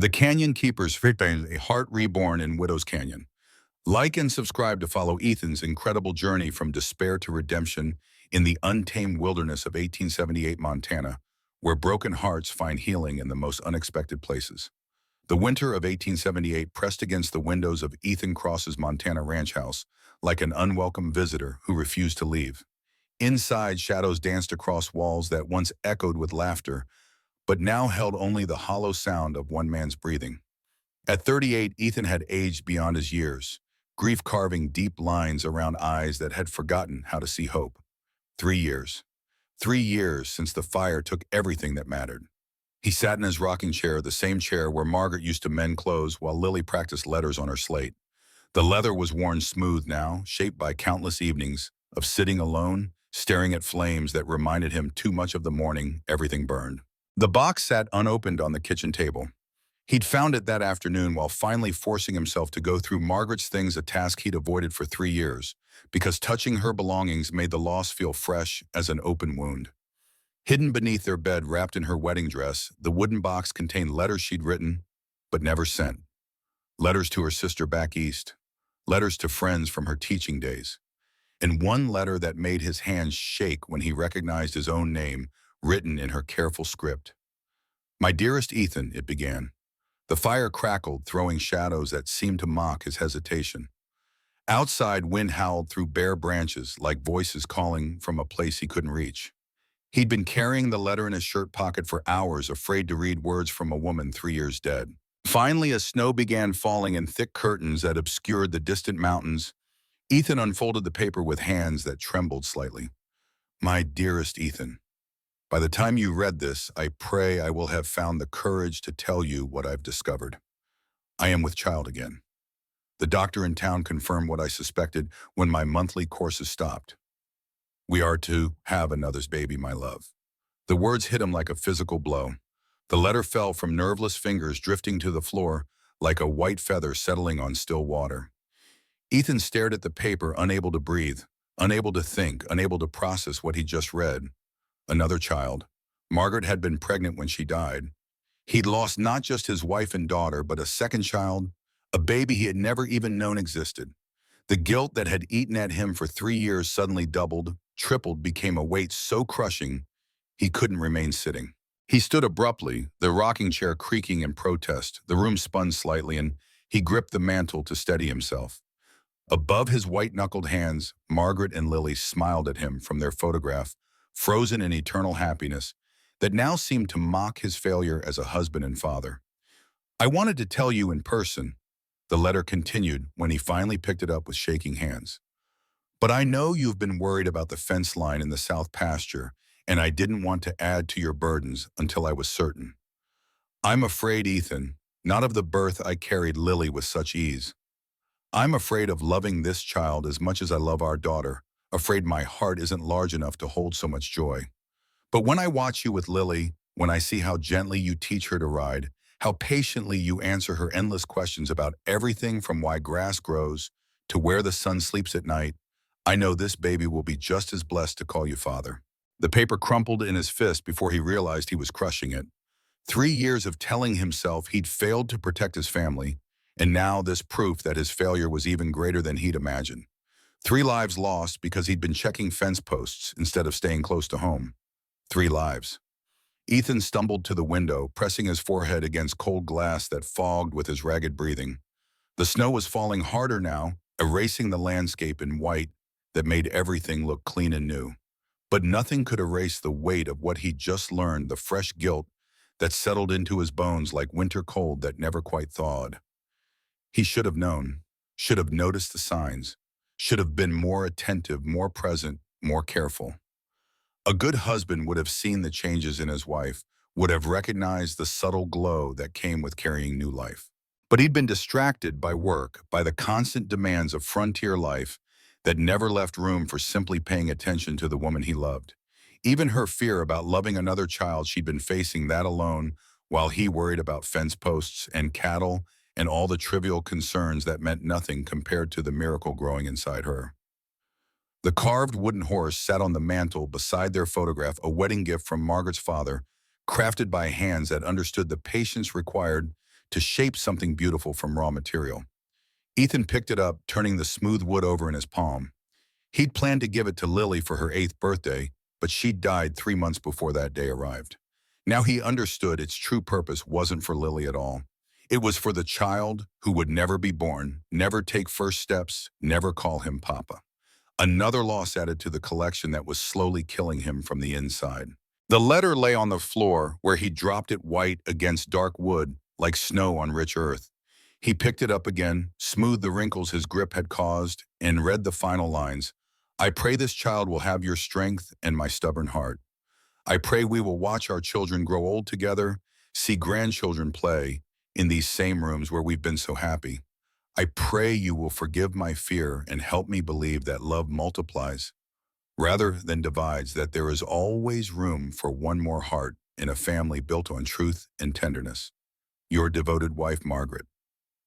The Canyon Keeper's Fitbane, a heart reborn in Widow's Canyon. Like and subscribe to follow Ethan's incredible journey from despair to redemption in the untamed wilderness of 1878 Montana, where broken hearts find healing in the most unexpected places. The winter of 1878 pressed against the windows of Ethan Cross's Montana ranch house like an unwelcome visitor who refused to leave. Inside, shadows danced across walls that once echoed with laughter, but now held only the hollow sound of one man's breathing. At 38, Ethan had aged beyond his years, grief carving deep lines around eyes that had forgotten how to see hope. 3 years. 3 years since the fire took everything that mattered. He sat in his rocking chair, the same chair where Margaret used to mend clothes while Lily practiced letters on her slate. The leather was worn smooth now, shaped by countless evenings of sitting alone, staring at flames that reminded him too much of the morning everything burned. The box sat unopened on the kitchen table. He'd found it that afternoon while finally forcing himself to go through Margaret's things, a task he'd avoided for 3 years, because touching her belongings made the loss feel fresh as an open wound. Hidden beneath their bed, wrapped in her wedding dress, the wooden box contained letters she'd written, but never sent. Letters to her sister back east. Letters to friends from her teaching days. And one letter that made his hands shake when he recognized his own name, written in her careful script. "My dearest Ethan," it began. The fire crackled, throwing shadows that seemed to mock his hesitation. Outside, wind howled through bare branches like voices calling from a place he couldn't reach. He'd been carrying the letter in his shirt pocket for hours, afraid to read words from a woman 3 years dead. Finally, as snow began falling in thick curtains that obscured the distant mountains, Ethan unfolded the paper with hands that trembled slightly. "My dearest Ethan, by the time you read this, I pray I will have found the courage to tell you what I've discovered. I am with child again. The doctor in town confirmed what I suspected when my monthly courses stopped. We are to have another's baby, my love." The words hit him like a physical blow. The letter fell from nerveless fingers, drifting to the floor like a white feather settling on still water. Ethan stared at the paper, unable to breathe, unable to think, unable to process what he just read. Another child. Margaret had been pregnant when she died. He'd lost not just his wife and daughter, but a second child, a baby he had never even known existed. The guilt that had eaten at him for 3 years suddenly doubled, tripled, became a weight so crushing he couldn't remain sitting. He stood abruptly, the rocking chair creaking in protest. The room spun slightly, and he gripped the mantel to steady himself. Above his white-knuckled hands, Margaret and Lily smiled at him from their photograph, frozen in eternal happiness that now seemed to mock his failure as a husband and father. "I wanted to tell you in person," the letter continued when he finally picked it up with shaking hands. "But I know you've been worried about the fence line in the south pasture, and I didn't want to add to your burdens until I was certain. I'm afraid, Ethan, not of the birth I carried Lily with such ease. I'm afraid of loving this child as much as I love our daughter, afraid my heart isn't large enough to hold so much joy. But when I watch you with Lily, when I see how gently you teach her to ride, how patiently you answer her endless questions about everything from why grass grows to where the sun sleeps at night, I know this baby will be just as blessed to call you father." The paper crumpled in his fist before he realized he was crushing it. 3 years of telling himself he'd failed to protect his family, and now this proof that his failure was even greater than he'd imagined. 3 lives lost because he'd been checking fence posts instead of staying close to home. 3 lives. Ethan stumbled to the window, pressing his forehead against cold glass that fogged with his ragged breathing. The snow was falling harder now, erasing the landscape in white that made everything look clean and new. But nothing could erase the weight of what he'd just learned, the fresh guilt that settled into his bones like winter cold that never quite thawed. He should have known, should have noticed the signs, should have been more attentive, more present, more careful. A good husband would have seen the changes in his wife, would have recognized the subtle glow that came with carrying new life. But he'd been distracted by work, by the constant demands of frontier life that never left room for simply paying attention to the woman he loved. Even her fear about loving another child, she'd been facing that alone, while he worried about fence posts and cattle and all the trivial concerns that meant nothing compared to the miracle growing inside her. The carved wooden horse sat on the mantel beside their photograph, a wedding gift from Margaret's father, crafted by hands that understood the patience required to shape something beautiful from raw material. Ethan picked it up, turning the smooth wood over in his palm. He'd planned to give it to Lily for her 8th birthday, but she died 3 months before that day arrived. Now he understood its true purpose wasn't for Lily at all. It was for the child who would never be born, never take first steps, never call him Papa. Another loss added to the collection that was slowly killing him from the inside. The letter lay on the floor where he dropped it white against dark wood like snow on rich earth. He picked it up again, smoothed the wrinkles his grip had caused, and read the final lines. I pray this child will have your strength and my stubborn heart. I pray we will watch our children grow old together, see grandchildren play in these same rooms where we've been so happy. I pray you will forgive my fear and help me believe that love multiplies rather than divides, that there is always room for one more heart in a family built on truth and tenderness. Your devoted wife, Margaret.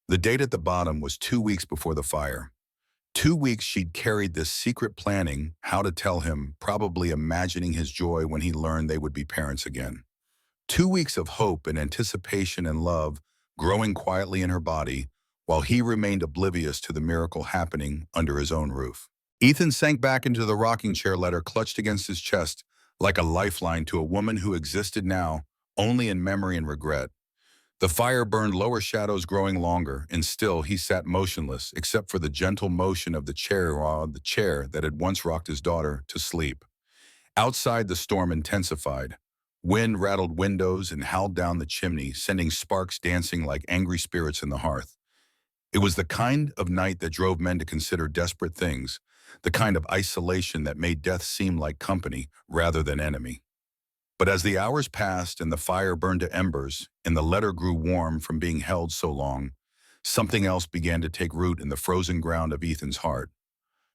The date at the bottom was 2 weeks before the fire. 2 weeks she'd carried this secret, planning how to tell him, probably imagining his joy when he learned they would be parents again. 2 weeks of hope and anticipation and love growing quietly in her body while he remained oblivious to the miracle happening under his own roof. Ethan sank back into the rocking chair, letter clutched against his chest like a lifeline to a woman who existed now only in memory and regret. The fire burned, lower shadows growing longer, and still he sat motionless except for the gentle motion of the chair that had once rocked his daughter to sleep. Outside, the storm intensified. Wind rattled windows and howled down the chimney, sending sparks dancing like angry spirits in the hearth. It was the kind of night that drove men to consider desperate things, the kind of isolation that made death seem like company rather than enemy. But as the hours passed and the fire burned to embers and the letter grew warm from being held so long, something else began to take root in the frozen ground of Ethan's heart.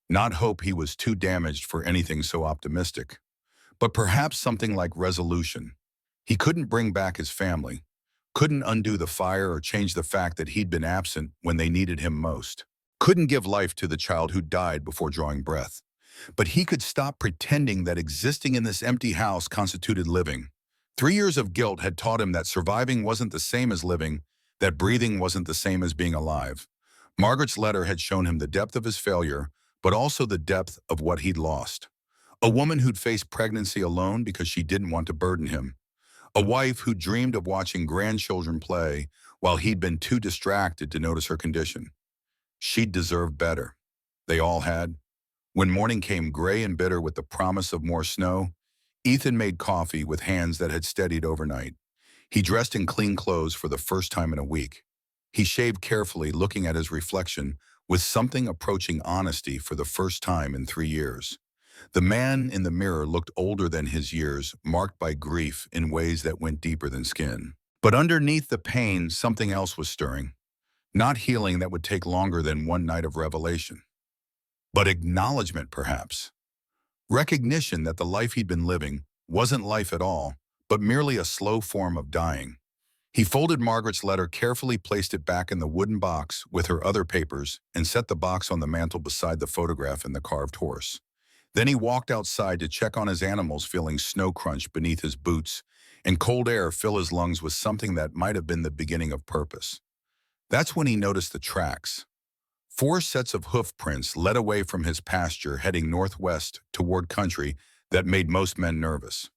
Not hope, he was too damaged for anything so optimistic, but perhaps something like resolution. He couldn't bring back his family, couldn't undo the fire or change the fact that he'd been absent when they needed him most, couldn't give life to the child who died before drawing breath. But he could stop pretending that existing in this empty house constituted living. 3 years of guilt had taught him that surviving wasn't the same as living, that breathing wasn't the same as being alive. Margaret's letter had shown him the depth of his failure, but also the depth of what he'd lost. A woman who'd faced pregnancy alone because she didn't want to burden him. A wife who dreamed of watching grandchildren play while he'd been too distracted to notice her condition. She'd deserved better. They all had. When morning came gray and bitter with the promise of more snow, Ethan made coffee with hands that had steadied overnight. He dressed in clean clothes for the first time in a week. He shaved carefully, looking at his reflection with something approaching honesty for the first time in 3 years. The man in the mirror looked older than his years, marked by grief in ways that went deeper than skin. But underneath the pain, something else was stirring. Not healing that would take longer than one night of revelation, but acknowledgement, perhaps. Recognition that the life he'd been living wasn't life at all, but merely a slow form of dying. He folded Margaret's letter, carefully placed it back in the wooden box with her other papers, and set the box on the mantel beside the photograph and the carved horse. Then he walked outside to check on his animals, feeling snow crunch beneath his boots and cold air fill his lungs with something that might have been the beginning of purpose. That's when he noticed the tracks. 4 sets of hoof prints led away from his pasture, heading northwest toward country that made most men nervous.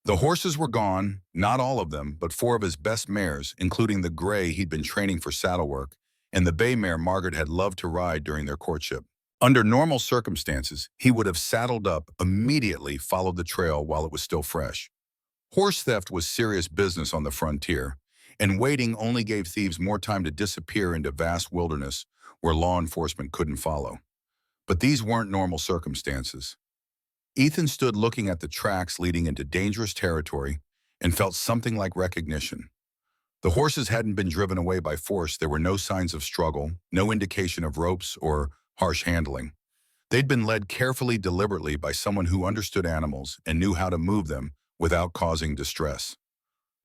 The horses were gone, not all of them, but 4 of his best mares, including the gray he'd been training for saddle work, and the bay mare Margaret had loved to ride during their courtship. Under normal circumstances, he would have saddled up, immediately followed the trail while it was still fresh. Horse theft was serious business on the frontier, and waiting only gave thieves more time to disappear into vast wilderness where law enforcement couldn't follow. But these weren't normal circumstances. Ethan stood looking at the tracks leading into dangerous territory and felt something like recognition. The horses hadn't been driven away by force. There were no signs of struggle, no indication of ropes or harsh handling. They'd been led carefully, deliberately by someone who understood animals and knew how to move them without causing distress.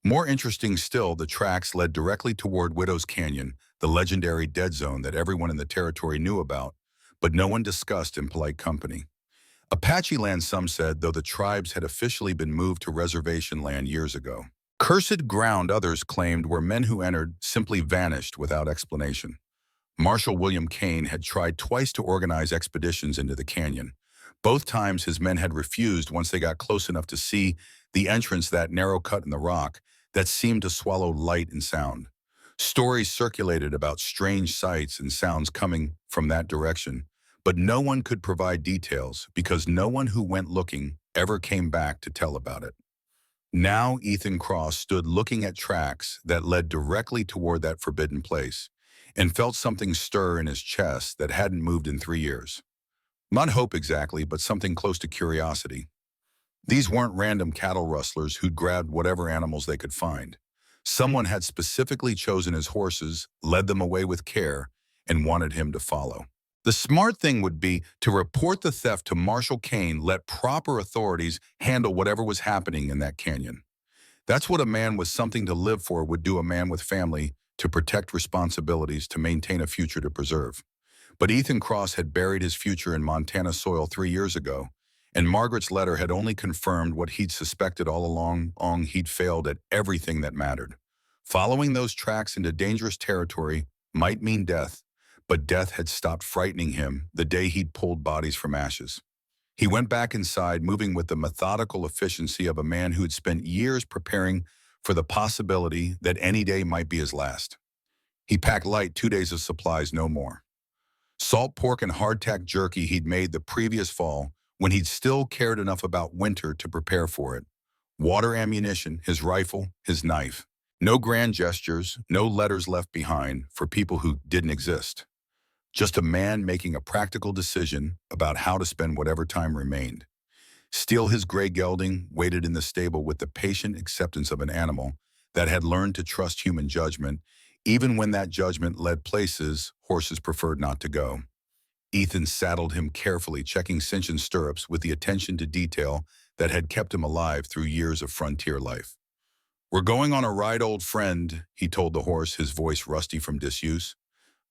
More interesting still, the tracks led directly toward Widow's Canyon, the legendary dead zone that everyone in the territory knew about, but no one discussed in polite company. Apache land, some said, though the tribes had officially been moved to reservation land years ago. Cursed ground, others claimed, where men who entered simply vanished without explanation. Marshal William Kane had tried twice to organize expeditions into the canyon. Both times his men had refused once they got close enough to see the entrance, that narrow cut in the rock that seemed to swallow light and sound. Stories circulated about strange sights and sounds coming from that direction, but no one could provide details because no one who went looking ever came back to tell about it. Now Ethan Cross stood looking at tracks that led directly toward that forbidden place and felt something stir in his chest that hadn't moved in 3 years. Not hope exactly, but something close to curiosity. These weren't random cattle rustlers who'd grabbed whatever animals they could find. Someone had specifically chosen his horses, led them away with care, and wanted him to follow. The smart thing would be to report the theft to Marshal Kane, let proper authorities handle whatever was happening in that canyon. That's what a man with something to live for would do, a man with family to protect, responsibilities to maintain, a future to preserve. But Ethan Cross had buried his future in Montana soil 3 years ago, and Margaret's letter had only confirmed what he'd suspected all along. He'd failed at everything that mattered. Following those tracks into dangerous territory might mean death, but death had stopped frightening him the day he'd pulled bodies from ashes. He went back inside, moving with the methodical efficiency of a man who had spent years preparing for the possibility that any day might be his last. He packed light, 2 days of supplies, no more. Salt pork and hardtack jerky he'd made the previous fall when he'd still cared enough about winter to prepare for it. Water, ammunition, his rifle, his knife. No grand gestures, no letters left behind for people who didn't exist. Just a man making a practical decision about how to spend whatever time remained. Still, his gray gelding waited in the stable with the patient acceptance of an animal that had learned to trust human judgment, even when that judgment led places horses preferred not to go. Ethan saddled him carefully, checking cinch and stirrups with the attention to detail that had kept him alive through years of frontier life. "We're going on a ride, old friend," he told the horse, his voice rusty from disuse.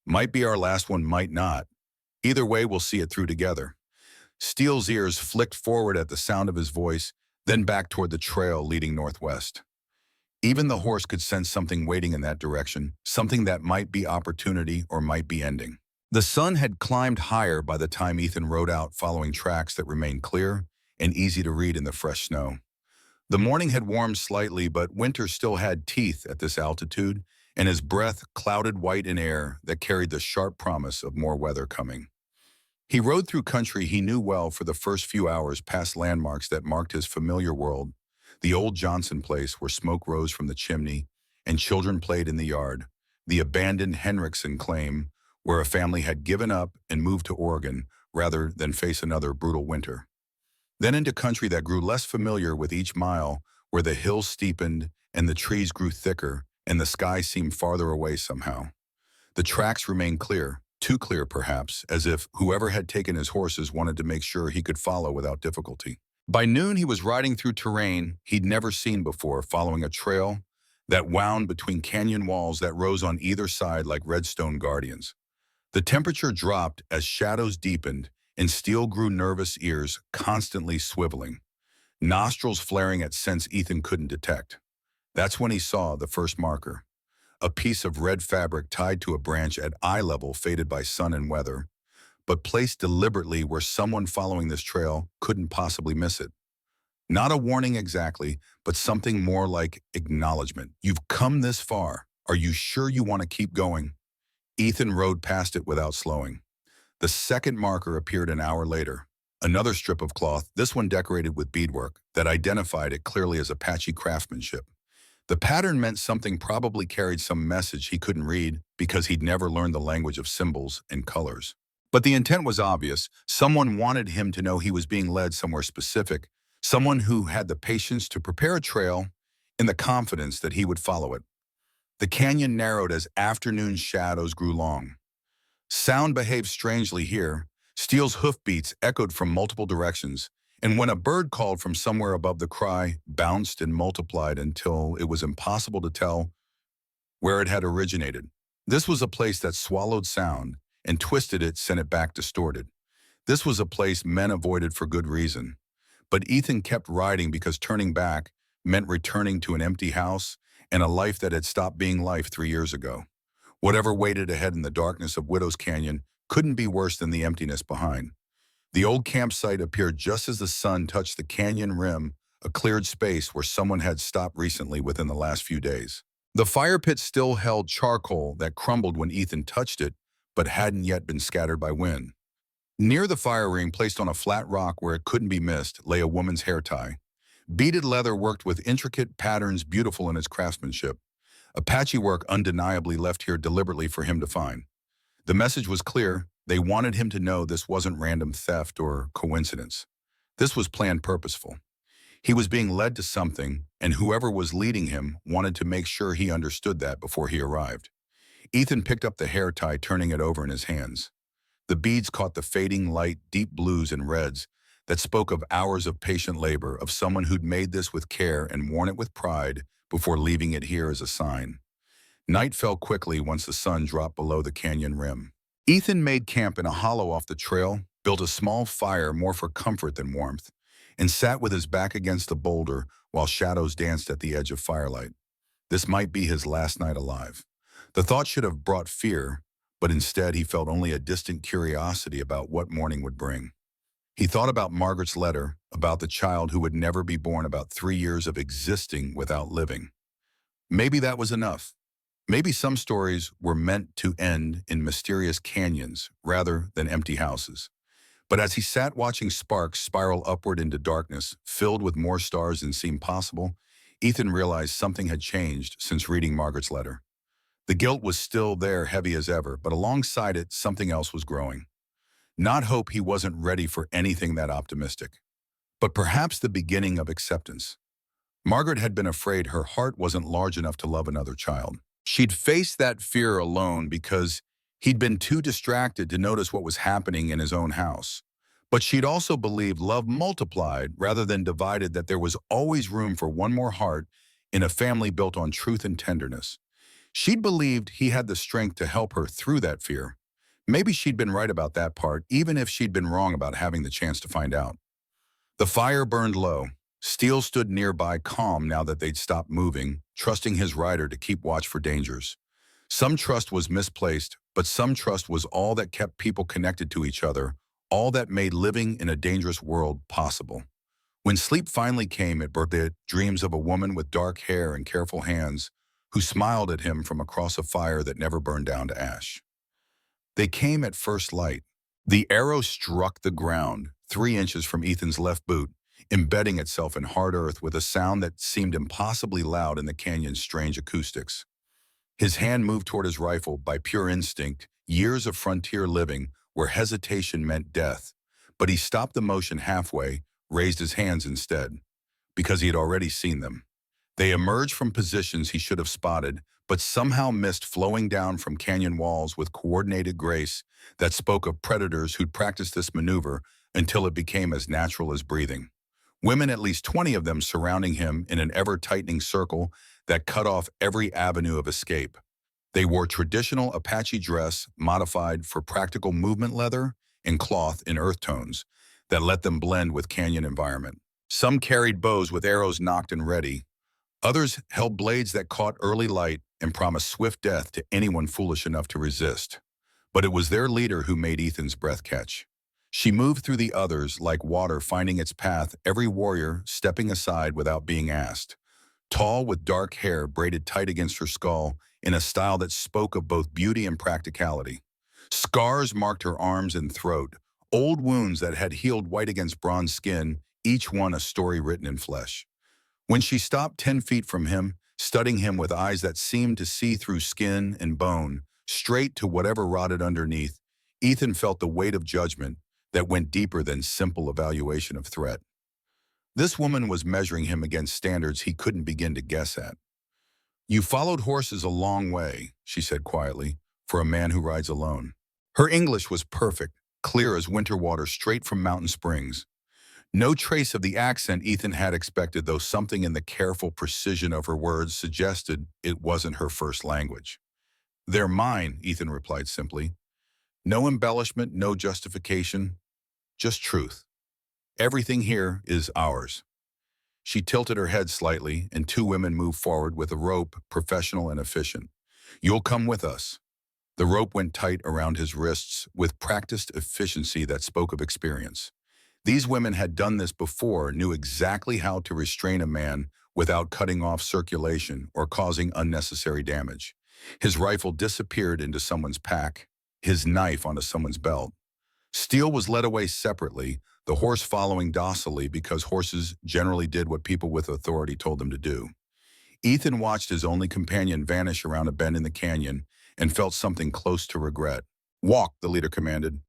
"Might be our last one, might not. Either way, we'll see it through together." Steele's ears flicked forward at the sound of his voice, then back toward the trail leading northwest. Even the horse could sense something waiting in that direction, something that might be opportunity or might be ending. The sun had climbed higher by the time Ethan rode out, following tracks that remained clear and easy to read in the fresh snow. The morning had warmed slightly, but winter still had teeth at this altitude, and his breath clouded white in air that carried the sharp promise of more weather coming. He rode through country he knew well for the first few hours, past landmarks that marked his familiar world. The old Johnson place where smoke rose from the chimney and children played in the yard. The abandoned Henriksen claim where a family had given up and moved to Oregon rather than face another brutal winter. Then into country that grew less familiar with each mile, where the hills steepened and the trees grew thicker and the sky seemed farther away somehow. The tracks remained clear, too clear perhaps, as if whoever had taken his horses wanted to make sure he could follow without difficulty. By noon, he was riding through terrain he'd never seen before, following a trail that wound between canyon walls that rose on either side like redstone guardians. The temperature dropped as shadows deepened, and Steele grew nervous, ears constantly swiveling, nostrils flaring at scents Ethan couldn't detect. That's when he saw the first marker. A piece of red fabric tied to a branch at eye level, faded by sun and weather, but placed deliberately where someone following this trail couldn't possibly miss it. Not a warning exactly, but something more like acknowledgement. "You've come this far. Are you sure you want to keep going?" Ethan rode past it without slowing. The second marker appeared an hour later. Another strip of cloth, this one decorated with beadwork, that identified it clearly as Apache craftsmanship. The pattern meant something, probably carried some message he couldn't read because he'd never learned the language of symbols and colors. But the intent was obvious. Someone wanted him to know he was being led somewhere specific, someone who had the patience to prepare a trail in the confidence that he would follow it. The canyon narrowed as afternoon shadows grew long. Sound behaved strangely here. Steele's hoofbeats echoed from multiple directions, and when a bird called from somewhere above, the cry bounced and multiplied until it was impossible to tell where it had originated. This was a place that swallowed sound and twisted it, sent it back distorted. This was a place men avoided for good reason. But Ethan kept riding because turning back meant returning to an empty house and a life that had stopped being life 3 years ago. Whatever waited ahead in the darkness of Widow's Canyon couldn't be worse than the emptiness behind. The old campsite appeared just as the sun touched the canyon rim, a cleared space where someone had stopped recently within the last few days. The fire pit still held charcoal that crumbled when Ethan touched it, but hadn't yet been scattered by wind. Near the fire ring, placed on a flat rock where it couldn't be missed, lay a woman's hair tie. Beaded leather worked with intricate patterns beautiful in its craftsmanship. A patchwork undeniably left here deliberately for him to find. The message was clear. They wanted him to know this wasn't random theft or coincidence. This was planned purposeful. He was being led to something, and whoever was leading him wanted to make sure he understood that before he arrived. Ethan picked up the hair tie, turning it over in his hands. The beads caught the fading light, deep blues and reds that spoke of hours of patient labor, of someone who'd made this with care and worn it with pride before leaving it here as a sign. Night fell quickly once the sun dropped below the canyon rim. Ethan made camp in a hollow off the trail, built a small fire more for comfort than warmth, and sat with his back against the boulder while shadows danced at the edge of firelight. This might be his last night alive. The thought should have brought fear, but instead he felt only a distant curiosity about what morning would bring. He thought about Margaret's letter, about the child who would never be born, about 3 years of existing without living. Maybe that was enough. Maybe some stories were meant to end in mysterious canyons rather than empty houses. But as he sat watching sparks spiral upward into darkness, filled with more stars than seemed possible, Ethan realized something had changed since reading Margaret's letter. The guilt was still there, heavy as ever, but alongside it, something else was growing. Not hope. He wasn't ready for anything that optimistic, but perhaps the beginning of acceptance. Margaret had been afraid her heart wasn't large enough to love another child. She'd faced that fear alone because he'd been too distracted to notice what was happening in his own house. But she'd also believed love multiplied rather than divided, that there was always room for one more heart in a family built on truth and tenderness. She'd believed he had the strength to help her through that fear. Maybe she'd been right about that part, even if she'd been wrong about having the chance to find out. The fire burned low. Steele stood nearby, calm now that they'd stopped moving, trusting his rider to keep watch for dangers. Some trust was misplaced, but some trust was all that kept people connected to each other, all that made living in a dangerous world possible. When sleep finally came, it brought dreams of a woman with dark hair and careful hands who smiled at him from across a fire that never burned down to ash. They came at first light. The arrow struck the ground, 3 inches from Ethan's left boot, embedding itself in hard earth with a sound that seemed impossibly loud in the canyon's strange acoustics. His hand moved toward his rifle by pure instinct, years of frontier living where hesitation meant death. But he stopped the motion halfway, raised his hands instead, because he had already seen them. They emerged from positions he should have spotted, but somehow missed, flowing down from canyon walls with coordinated grace that spoke of predators who'd practiced this maneuver until it became as natural as breathing. Women, at least 20 of them, surrounding him in an ever-tightening circle that cut off every avenue of escape. They wore traditional Apache dress modified for practical movement, leather and cloth in earth tones that let them blend with canyon environment. Some carried bows with arrows nocked and ready. Others held blades that caught early light and promised swift death to anyone foolish enough to resist. But it was their leader who made Ethan's breath catch. She moved through the others like water finding its path, every warrior stepping aside without being asked. Tall, with dark hair braided tight against her skull in a style that spoke of both beauty and practicality. Scars marked her arms and throat, old wounds that had healed white against bronze skin, each one a story written in flesh. When she stopped 10 feet from him, studying him with eyes that seemed to see through skin and bone, straight to whatever rotted underneath, Ethan felt the weight of judgment that went deeper than simple evaluation of threat. This woman was measuring him against standards he couldn't begin to guess at. "You followed horses a long way," she said quietly, "for a man who rides alone." Her English was perfect, clear as winter water straight from mountain springs. No trace of the accent Ethan had expected, though something in the careful precision of her words suggested it wasn't her first language. "They're mine," Ethan replied simply. "No embellishment, no justification, just truth. Everything here is ours." She tilted her head slightly, and two women moved forward with a rope, professional and efficient. "You'll come with us." The rope went tight around his wrists with practiced efficiency that spoke of experience. These women had done this before, knew exactly how to restrain a man without cutting off circulation or causing unnecessary damage. His rifle disappeared into someone's pack, his knife onto someone's belt. Steel was led away separately, the horse following docilely because horses generally did what people with authority told them to do. Ethan watched his only companion vanish around a bend in the canyon and felt something close to regret. "Walk," the leader commanded.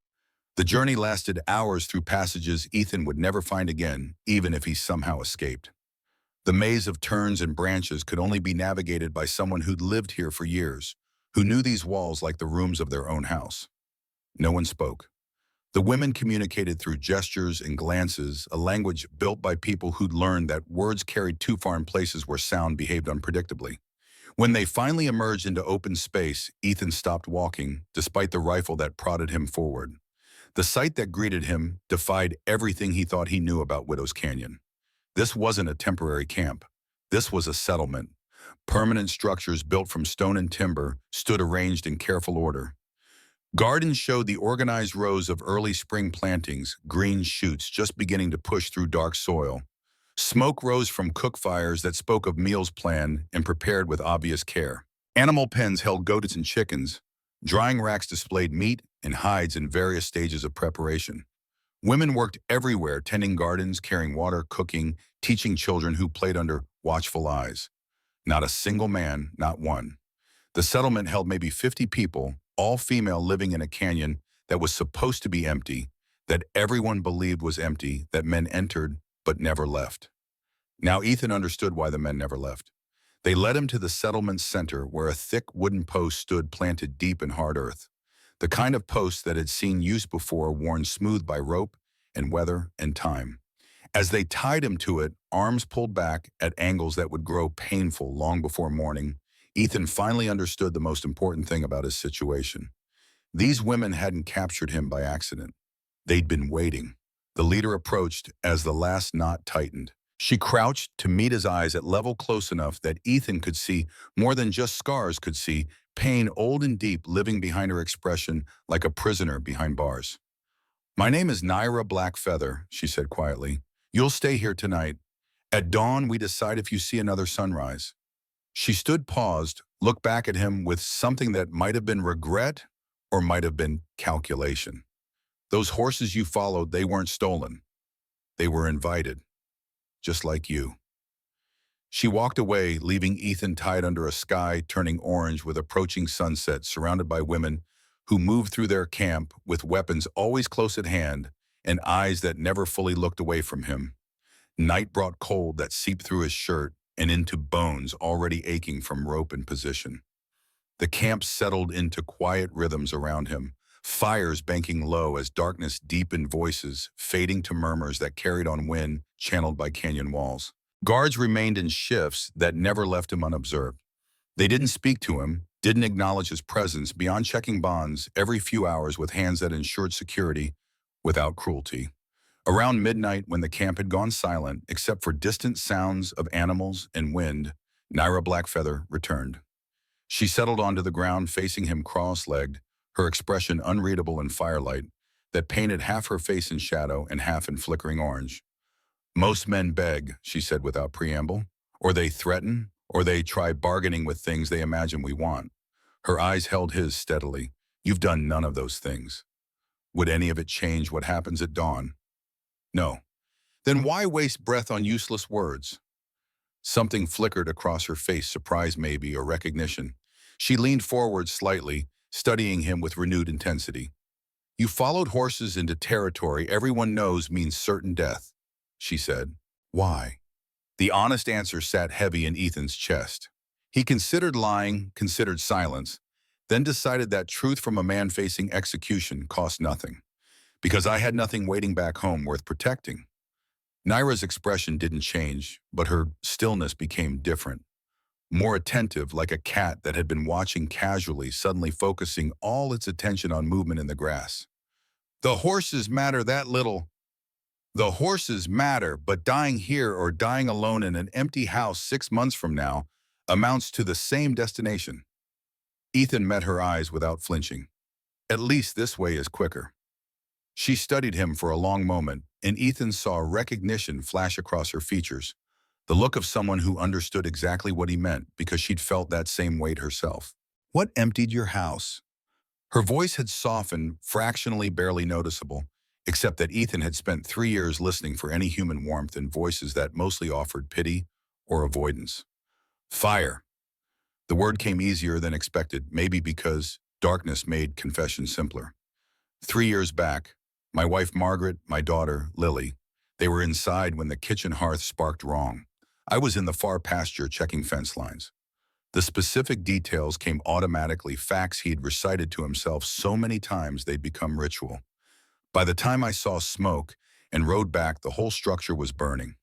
The journey lasted hours through passages Ethan would never find again, even if he somehow escaped. The maze of turns and branches could only be navigated by someone who'd lived here for years, who knew these walls like the rooms of their own house. No one spoke. The women communicated through gestures and glances, a language built by people who'd learned that words carried too far in places where sound behaved unpredictably. When they finally emerged into open space, Ethan stopped walking, despite the rifle that prodded him forward. The sight that greeted him defied everything he thought he knew about Widow's Canyon. This wasn't a temporary camp. This was a settlement. Permanent structures built from stone and timber stood arranged in careful order. Gardens showed the organized rows of early spring plantings, green shoots just beginning to push through dark soil. Smoke rose from cook fires that spoke of meals planned and prepared with obvious care. Animal pens held goats and chickens. Drying racks displayed meat and hides in various stages of preparation. Women worked everywhere, tending gardens, carrying water, cooking, teaching children who played under watchful eyes. Not a single man, not one. The settlement held maybe 50 people, all female, living in a canyon that was supposed to be empty, that everyone believed was empty, that men entered but never left. Now Ethan understood why the men never left. They led him to the settlement's center, where a thick wooden post stood planted deep in hard earth. The kind of post that had seen use before, worn smooth by rope and weather and time. As they tied him to it, arms pulled back at angles that would grow painful long before morning, Ethan finally understood the most important thing about his situation. These women hadn't captured him by accident. They'd been waiting. The leader approached as the last knot tightened. She crouched to meet his eyes at level close enough that Ethan could see more than just scars could see, pain old and deep living behind her expression like a prisoner behind bars. "My name is Naira Blackfeather," she said quietly. "You'll stay here tonight. At dawn, we decide if you see another sunrise." She stood paused, looked back at him with something that might have been regret or might have been calculation. "Those horses you followed, they weren't stolen. They were invited. Just like you." She walked away, leaving Ethan tied under a sky turning orange with approaching sunset, surrounded by women who moved through their camp with weapons always close at hand and eyes that never fully looked away from him. Night brought cold that seeped through his shirt and into bones already aching from rope and position. The camp settled into quiet rhythms around him, fires banking low as darkness deepened, voices fading to murmurs that carried on wind channeled by canyon walls. Guards remained in shifts that never left him unobserved. They didn't speak to him, didn't acknowledge his presence beyond checking bonds every few hours with hands that ensured security without cruelty. Around midnight, when the camp had gone silent, except for distant sounds of animals and wind, Naira Blackfeather returned. She settled onto the ground facing him cross-legged, her expression unreadable in firelight that painted half her face in shadow and half in flickering orange. "Most men beg," she said without preamble, "or they threaten, or they try bargaining with things they imagine we want." Her eyes held his steadily. "You've done none of those things. Would any of it change what happens at dawn?" "No." "Then why waste breath on useless words?" Something flickered across her face, surprise maybe, or recognition. She leaned forward slightly, studying him with renewed intensity. "You followed horses into territory everyone knows means certain death," she said. "Why?" The honest answer sat heavy in Ethan's chest. He considered lying, considered silence, then decided that truth from a man facing execution cost nothing. "Because I had nothing waiting back home worth protecting." Naira's expression didn't change, but her stillness became different. More attentive, like a cat that had been watching casually, suddenly focusing all its attention on movement in the grass. "The horses matter that little." The horses matter, but dying here or dying alone in an empty house 6 months from now amounts to the same destination. Ethan met her eyes without flinching. At least this way is quicker. She studied him for a long moment, and Ethan saw recognition flash across her features, the look of someone who understood exactly what he meant because she'd felt that same weight herself. What emptied your house? Her voice had softened, fractionally barely noticeable, except that Ethan had spent 3 years listening for any human warmth in voices that mostly offered pity or avoidance. Fire. The word came easier than expected, maybe because darkness made confession simpler. 3 years back, my wife Margaret, my daughter Lily, they were inside when the kitchen hearth sparked wrong. I was in the far pasture checking fence lines. The specific details came automatically, facts he'd recited to himself so many times they'd become ritual. By the time I saw smoke and rode back, the whole structure was burning.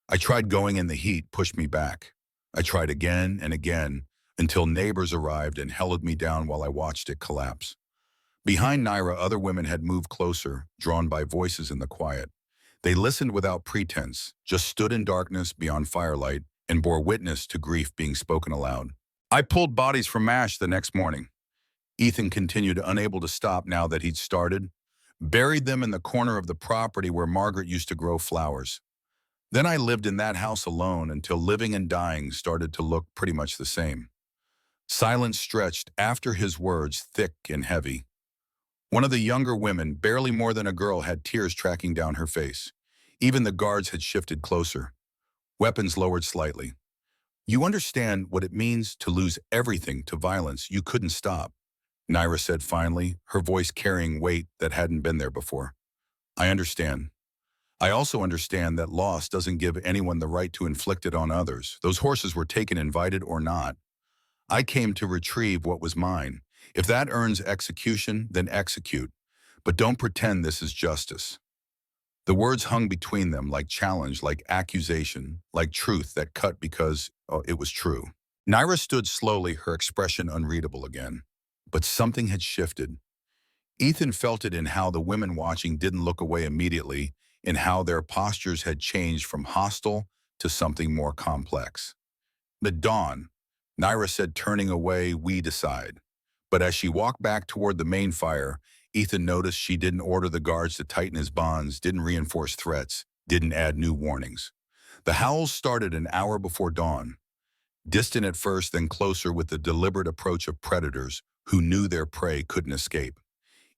I tried going in the heat, pushed me back. I tried again and again until neighbors arrived and held me down while I watched it collapse. Behind Naira, other women had moved closer, drawn by voices in the quiet. They listened without pretense, just stood in darkness beyond firelight and bore witness to grief being spoken aloud. I pulled bodies from ash the next morning. Ethan continued, unable to stop now that he'd started. Buried them in the corner of the property where Margaret used to grow flowers. Then I lived in that house alone until living and dying started to look pretty much the same. Silence stretched after his words, thick and heavy. One of the younger women, barely more than a girl, had tears tracking down her face. Even the guards had shifted closer, weapons lowered slightly. You understand what it means to lose everything to violence you couldn't stop, Naira said finally, her voice carrying weight that hadn't been there before. I understand. I also understand that loss doesn't give anyone the right to inflict it on others. Those horses were taken, invited or not. I came to retrieve what was mine. If that earns execution, then execute. But don't pretend this is justice. The words hung between them like challenge, like accusation, like truth that cut because it was true. Naira stood slowly, her expression unreadable again. But something had shifted. Ethan felt it in how the women watching didn't look away immediately, in how their postures had changed from hostile to something more complex. At dawn, Naira said, turning away, we decide. But as she walked back toward the main fire, Ethan noticed she didn't order the guards to tighten his bonds, didn't reinforce threats, didn't add new warnings. The howls started an hour before dawn, distant at first, then closer with the deliberate approach of predators who knew their prey couldn't escape.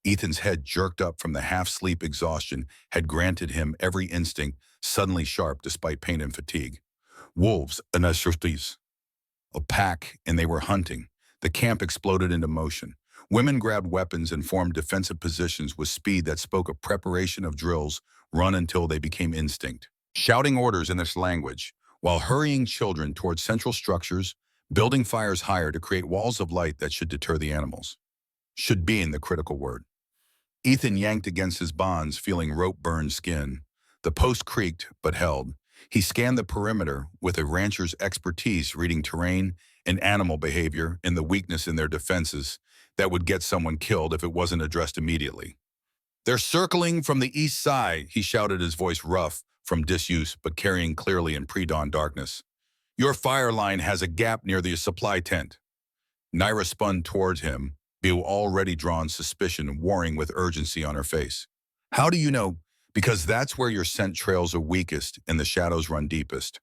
Ethan's head jerked up from the half-sleep exhaustion had granted him every instinct suddenly sharp despite pain and fatigue. Wolves, anashertes. A pack, and they were hunting. The camp exploded into motion. Women grabbed weapons and formed defensive positions with speed that spoke of preparation of drills run until they became instinct. Shouting orders in this language, while hurrying children towards central structures, building fires higher to create walls of light that should deter the animals. Should being the critical word. Ethan yanked against his bonds, feeling rope-burned skin. The post creaked, but held. He scanned the perimeter with a rancher's expertise, reading terrain and animal behavior and the weakness in their defenses that would get someone killed if it wasn't addressed immediately. They're circling from the east side, he shouted, his voice rough from disuse but carrying clearly in pre-dawn darkness. Your fire line has a gap near the supply tent. Naira spun towards him, Bill already drawn suspicion, warring with urgency on her face. How do you know? Because that's where your scent trails are weakest and the shadows run deepest.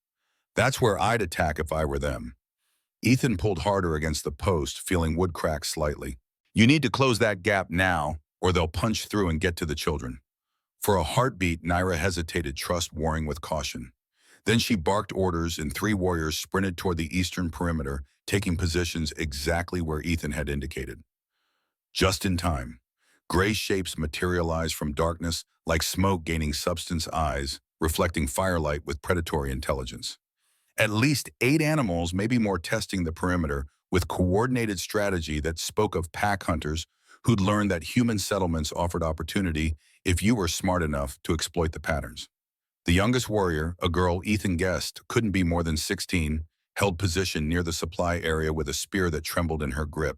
That's where I'd attack if I were them. Ethan pulled harder against the post, feeling wood crack slightly. You need to close that gap now, or they'll punch through and get to the children. For a heartbeat, Naira hesitated, trust warring with caution. Then she barked orders, and 3 warriors sprinted toward the eastern perimeter, taking positions exactly where Ethan had indicated. Just in time, gray shapes materialized from darkness like smoke gaining substance, eyes reflecting firelight with predatory intelligence. At least 8 animals, maybe more, testing the perimeter with coordinated strategy that spoke of pack hunters who'd learned that human settlements offered opportunity if you were smart enough to exploit the patterns. The youngest warrior, a girl Ethan guessed couldn't be more than 16, held position near the supply area with a spear that trembled in her grip.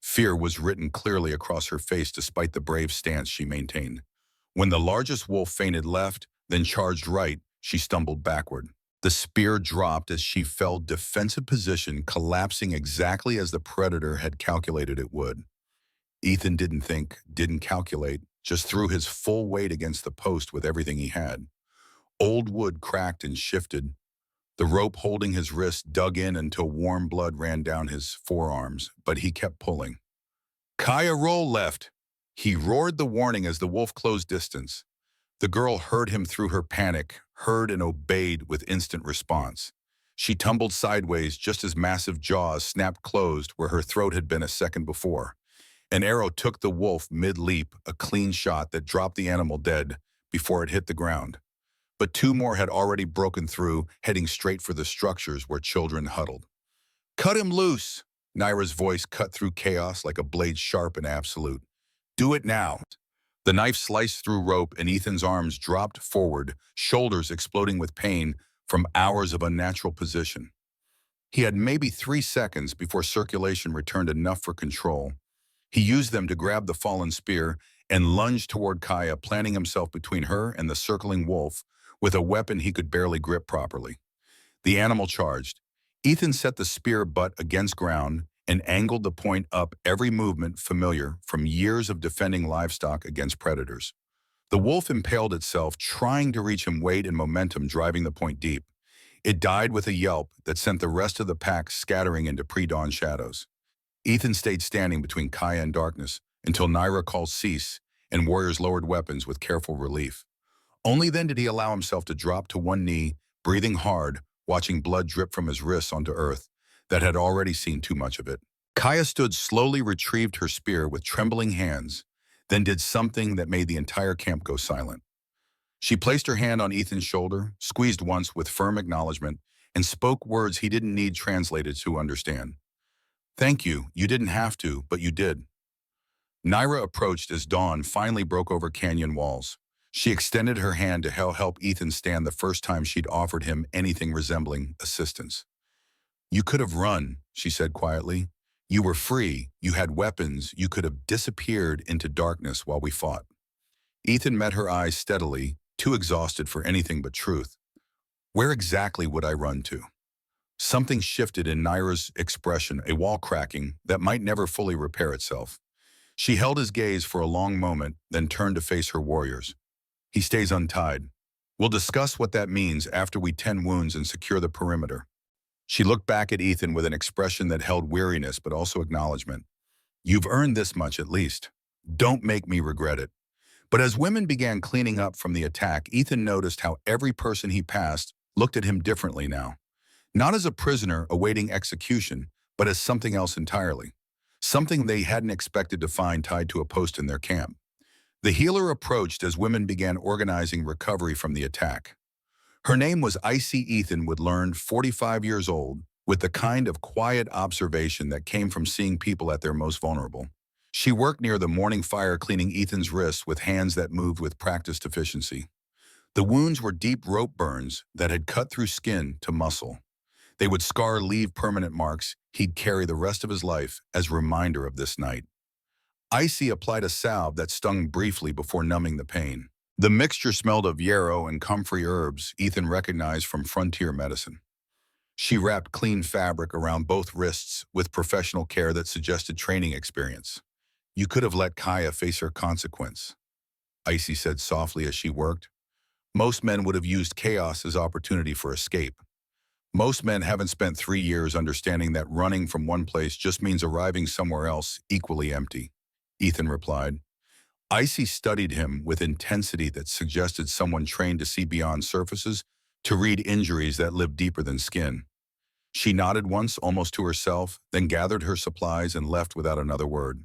Fear was written clearly across her face despite the brave stance she maintained. When the largest wolf fainted left, then charged right. She stumbled backward. The spear dropped as she fell defensive position, collapsing exactly as the predator had calculated it would. Ethan didn't think, didn't calculate, just threw his full weight against the post with everything he had. Old wood cracked and shifted. The rope holding his wrist dug in until warm blood ran down his forearms, but he kept pulling. Kaya, roll left. He roared the warning as the wolf closed distance. The girl heard him through her panic, heard and obeyed with instant response. She tumbled sideways just as massive jaws snapped closed where her throat had been a second before. An arrow took the wolf mid-leap, a clean shot that dropped the animal dead before it hit the ground. But two more had already broken through, heading straight for the structures where children huddled. Cut him loose! Naira's voice cut through chaos like a blade sharp and absolute. Do it now! The knife sliced through rope and Ethan's arms dropped forward, shoulders exploding with pain from hours of unnatural position. He had maybe 3 seconds before circulation returned enough for control. He used them to grab the fallen spear and lunged toward Kaya, planting himself between her and the circling wolf with a weapon he could barely grip properly. The animal charged. Ethan set the spear butt against ground and angled the point up, every movement familiar from years of defending livestock against predators. The wolf impaled itself, trying to reach him, weight and momentum driving the point deep. It died with a yelp that sent the rest of the pack scattering into pre-dawn shadows. Ethan stayed standing between Kaya and darkness until Naira called cease and warriors lowered weapons with careful relief. Only then did he allow himself to drop to one knee, breathing hard, watching blood drip from his wrists onto earth that had already seen too much of it. Kaya stood slowly, retrieved her spear with trembling hands, then did something that made the entire camp go silent. She placed her hand on Ethan's shoulder, squeezed once with firm acknowledgement, and spoke words he didn't need translated to understand. Thank you. You didn't have to, but you did. Naira approached as dawn finally broke over canyon walls. She extended her hand to help Ethan stand, the first time she'd offered him anything resembling assistance. You could have run, she said quietly. You were free, you had weapons, you could have disappeared into darkness while we fought. Ethan met her eyes steadily, too exhausted for anything but truth. Where exactly would I run to? Something shifted in Naira's expression, a wall cracking that might never fully repair itself. She held his gaze for a long moment, then turned to face her warriors. He stays untied. We'll discuss what that means after we tend wounds and secure the perimeter. She looked back at Ethan with an expression that held weariness but also acknowledgement. You've earned this much at least. Don't make me regret it. But as women began cleaning up from the attack, Ethan noticed how every person he passed looked at him differently now. Not as a prisoner awaiting execution, but as something else entirely. Something they hadn't expected to find tied to a post in their camp. The healer approached as women began organizing recovery from the attack. Her name was Icy. Ethan would learn, 45 years old, with the kind of quiet observation that came from seeing people at their most vulnerable. She worked near the morning fire, cleaning Ethan's wrists with hands that moved with practiced efficiency. The wounds were deep rope burns that had cut through skin to muscle. They would scar, leave permanent marks he'd carry the rest of his life as a reminder of this night. Icy applied a salve that stung briefly before numbing the pain. The mixture smelled of yarrow and comfrey herbs Ethan recognized from frontier medicine. She wrapped clean fabric around both wrists with professional care that suggested training experience. You could have let Kaya face her consequence, Icy said softly as she worked. Most men would have used chaos as opportunity for escape. Most men haven't spent 3 years understanding that running from one place just means arriving somewhere else equally empty, Ethan replied. Icy studied him with intensity that suggested someone trained to see beyond surfaces, to read injuries that live deeper than skin. She nodded once, almost to herself, then gathered her supplies and left without another word.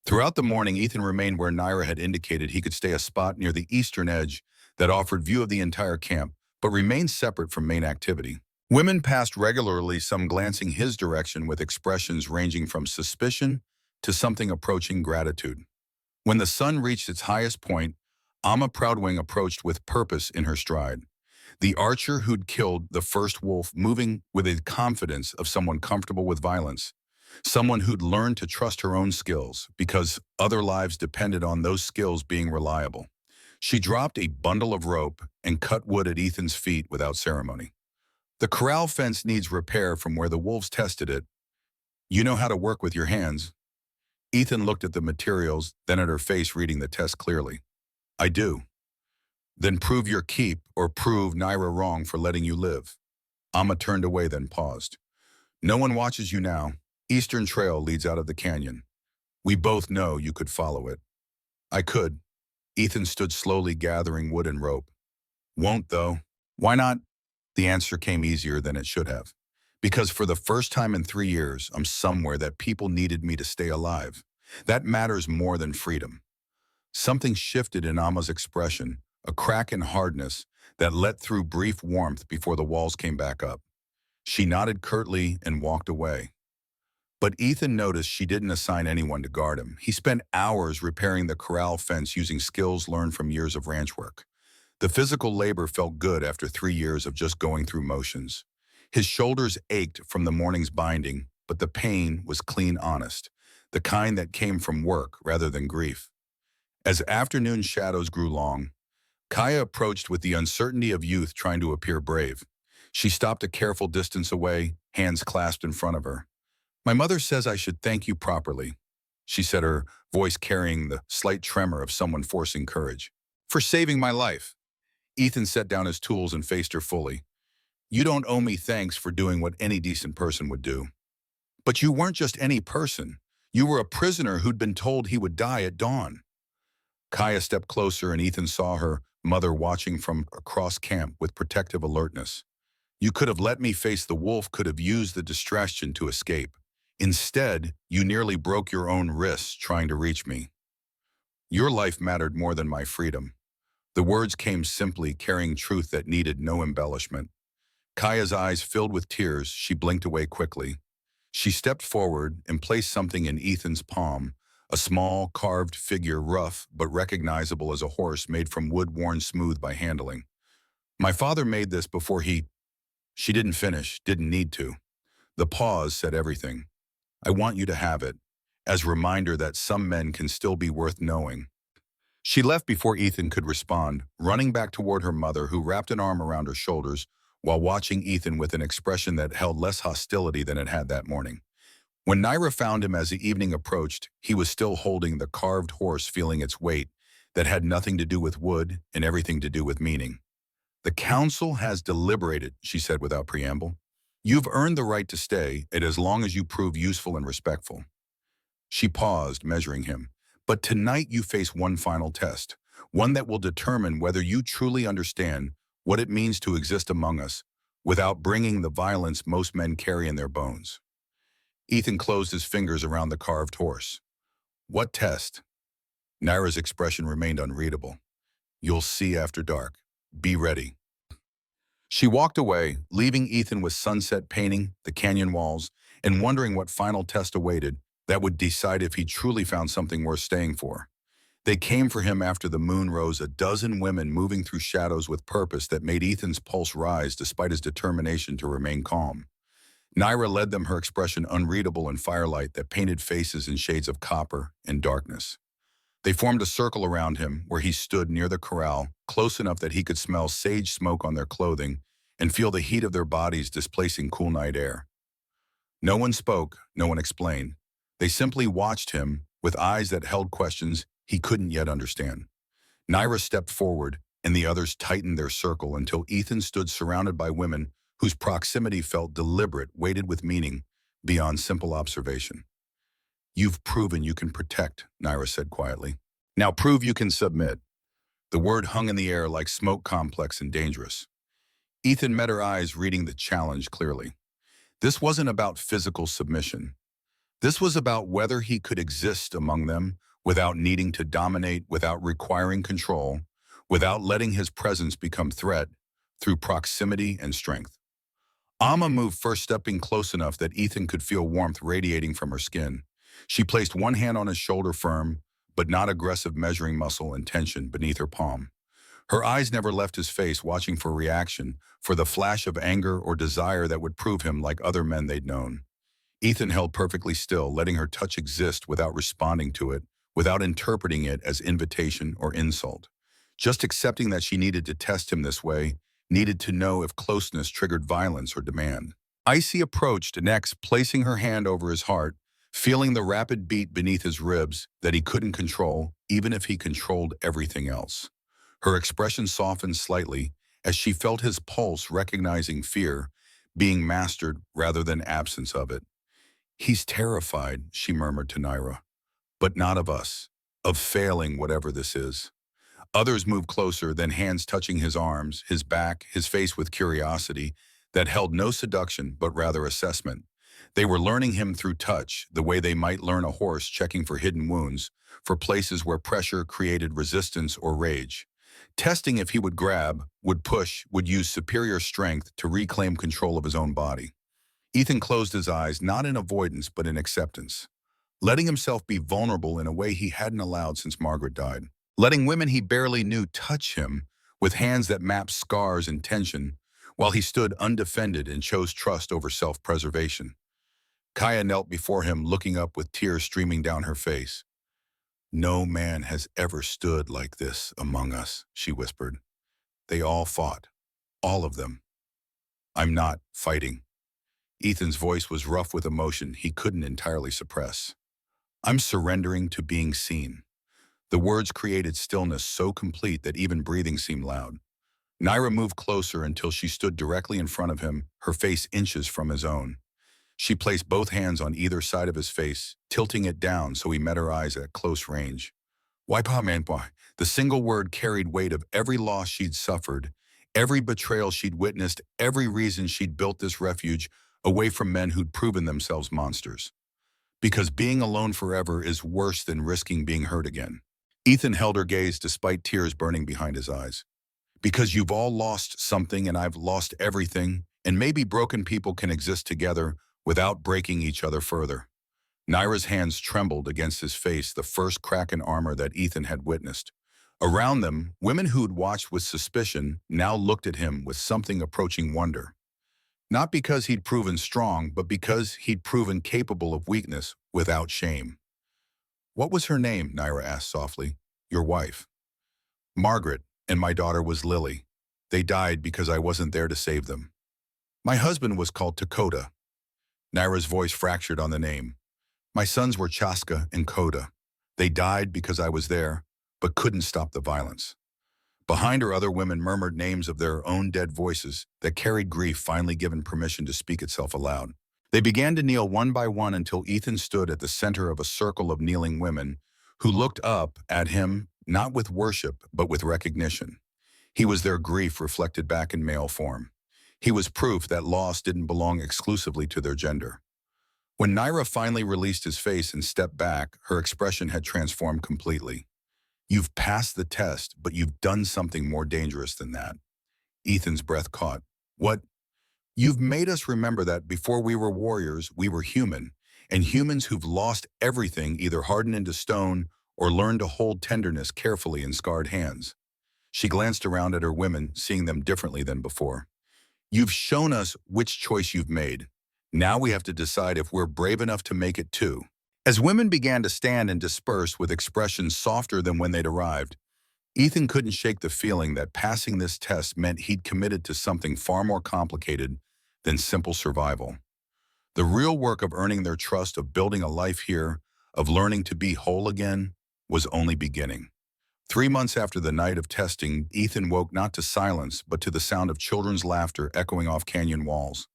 Throughout the morning, Ethan remained where Naira had indicated he could stay, a spot near the eastern edge that offered view of the entire camp, but remained separate from main activity. Women passed regularly, some glancing his direction with expressions ranging from suspicion to something approaching gratitude. When the sun reached its highest point, Amma Proudwing approached with purpose in her stride. The archer who'd killed the first wolf, moving with the confidence of someone comfortable with violence, someone who'd learned to trust her own skills because other lives depended on those skills being reliable. She dropped a bundle of rope and cut wood at Ethan's feet without ceremony. The corral fence needs repair from where the wolves tested it. You know how to work with your hands. Ethan looked at the materials, then at her face, reading the test clearly. I do. Then prove your keep or prove Naira wrong for letting you live. Amma turned away, then paused. No one watches you now. Eastern Trail leads out of the canyon. We both know you could follow it. I could. Ethan stood slowly, gathering wood and rope. Won't, though. Why not? The answer came easier than it should have. Because for the first time in 3 years, I'm somewhere that people needed me to stay alive. That matters more than freedom. Something shifted in Amma's expression, a crack in hardness that let through brief warmth before the walls came back up. She nodded curtly and walked away. But Ethan noticed she didn't assign anyone to guard him. He spent hours repairing the corral fence using skills learned from years of ranch work. The physical labor felt good after 3 years of just going through motions. His shoulders ached from the morning's binding, but the pain was clean honest, the kind that came from work rather than grief. As afternoon shadows grew long, Kaya approached with the uncertainty of youth trying to appear brave. She stopped a careful distance away, hands clasped in front of her. My mother says I should thank you properly, she said, her voice carrying the slight tremor of someone forcing courage. For saving my life. Ethan set down his tools and faced her fully. You don't owe me thanks for doing what any decent person would do. But you weren't just any person. You were a prisoner who'd been told he would die at dawn. Kaya stepped closer and Ethan saw her mother watching from across camp with protective alertness. You could have let me face the wolf, could have used the distraction to escape. Instead, you nearly broke your own wrists trying to reach me. Your life mattered more than my freedom. The words came simply, carrying truth that needed no embellishment. Kaya's eyes filled with tears. She blinked away quickly. She stepped forward and placed something in Ethan's palm, a small, carved figure, rough but recognizable as a horse made from wood worn smooth by handling. My father made this before he... She didn't finish, didn't need to. The pause said everything. I want you to have it, as a reminder that some men can still be worth knowing. She left before Ethan could respond, running back toward her mother, who wrapped an arm around her shoulders while watching Ethan with an expression that held less hostility than it had that morning. When Naira found him as the evening approached, he was still holding the carved horse, feeling its weight that had nothing to do with wood and everything to do with meaning. The council has deliberated, she said without preamble. You've earned the right to stay, and as long as you prove useful and respectful. She paused, measuring him. But tonight you face one final test, one that will determine whether you truly understand what it means to exist among us without bringing the violence most men carry in their bones. Ethan closed his fingers around the carved horse. What test? Naira's expression remained unreadable. You'll see after dark. Be ready. She walked away, leaving Ethan with sunset painting the canyon walls and wondering what final test awaited that would decide if he truly found something worth staying for. They came for him after the moon rose, a dozen women moving through shadows with purpose that made Ethan's pulse rise despite his determination to remain calm. Naira led them, her expression unreadable in firelight that painted faces in shades of copper and darkness. They formed a circle around him where he stood near the corral, close enough that he could smell sage smoke on their clothing and feel the heat of their bodies displacing cool night air. No one spoke, no one explained. They simply watched him with eyes that held questions he couldn't yet understand. Naira stepped forward, and the others tightened their circle until Ethan stood surrounded by women whose proximity felt deliberate, weighted with meaning beyond simple observation. You've proven you can protect, Naira said quietly. Now prove you can submit. The word hung in the air like smoke, complex and dangerous. Ethan met her eyes, reading the challenge clearly. This wasn't about physical submission. This was about whether he could exist among them without needing to dominate, without requiring control, without letting his presence become threat, through proximity and strength. Amma moved first, stepping close enough that Ethan could feel warmth radiating from her skin. She placed one hand on his shoulder, firm, but not aggressive, measuring muscle and tension beneath her palm. Her eyes never left his face, watching for reaction, for the flash of anger or desire that would prove him like other men they'd known. Ethan held perfectly still, letting her touch exist without responding to it, without interpreting it as invitation or insult. Just accepting that she needed to test him this way, needed to know if closeness triggered violence or demand. Icy approached next, placing her hand over his heart, feeling the rapid beat beneath his ribs that he couldn't control, even if he controlled everything else. Her expression softened slightly as she felt his pulse, recognizing fear, being mastered rather than absence of it. "He's terrified," she murmured to Naira, "but not of us, of failing whatever this is." Others moved closer, then hands touching his arms, his back, his face with curiosity that held no seduction but rather assessment. They were learning him through touch, the way they might learn a horse checking for hidden wounds, for places where pressure created resistance or rage. Testing if he would grab, would push, would use superior strength to reclaim control of his own body. Ethan closed his eyes, not in avoidance but in acceptance, letting himself be vulnerable in a way he hadn't allowed since Margaret died. Letting women he barely knew touch him with hands that mapped scars and tension, while he stood undefended and chose trust over self-preservation. Kaya knelt before him, looking up with tears streaming down her face. "No man has ever stood like this among us," she whispered. "They all fought. All of them. I'm not fighting." Ethan's voice was rough with emotion he couldn't entirely suppress. "I'm surrendering to being seen." The words created stillness so complete that even breathing seemed loud. Naira moved closer until she stood directly in front of him, her face inches from his own. She placed both hands on either side of his face, tilting it down so he met her eyes at close range. "Why, pa man, why?" The single word carried weight of every loss she'd suffered, every betrayal she'd witnessed, every reason she'd built this refuge away from men who'd proven themselves monsters. Because being alone forever is worse than risking being hurt again. Ethan held her gaze despite tears burning behind his eyes. "Because you've all lost something and I've lost everything, and maybe broken people can exist together without breaking each other further." Naira's hands trembled against his face, the first crack in armor that Ethan had witnessed. Around them, women who'd watched with suspicion now looked at him with something approaching wonder. Not because he'd proven strong, but because he'd proven capable of weakness without shame. "What was her name?" Naira asked softly. "Your wife." "Margaret, and my daughter was Lily. They died because I wasn't there to save them." "My husband was called Dakota." Naira's voice fractured on the name. "My sons were Chaska and Koda. They died because I was there, but couldn't stop the violence." Behind her, other women murmured names of their own dead voices that carried grief finally given permission to speak itself aloud. They began to kneel one by one until Ethan stood at the center of a circle of kneeling women who looked up at him not with worship but with recognition. He was their grief reflected back in male form. He was proof that loss didn't belong exclusively to their gender. When Naira finally released his face and stepped back, her expression had transformed completely. "You've passed the test, but you've done something more dangerous than that." Ethan's breath caught. "What?" "You've made us remember that before we were warriors, we were human, and humans who've lost everything either harden into stone or learn to hold tenderness carefully in scarred hands." She glanced around at her women, seeing them differently than before. "You've shown us which choice you've made. Now we have to decide if we're brave enough to make it too." As women began to stand and disperse with expressions softer than when they'd arrived, Ethan couldn't shake the feeling that passing this test meant he'd committed to something far more complicated than simple survival. The real work of earning their trust, of building a life here, of learning to be whole again, was only beginning. 3 months after the night of testing, Ethan woke not to silence, but to the sound of children's laughter echoing off canyon walls.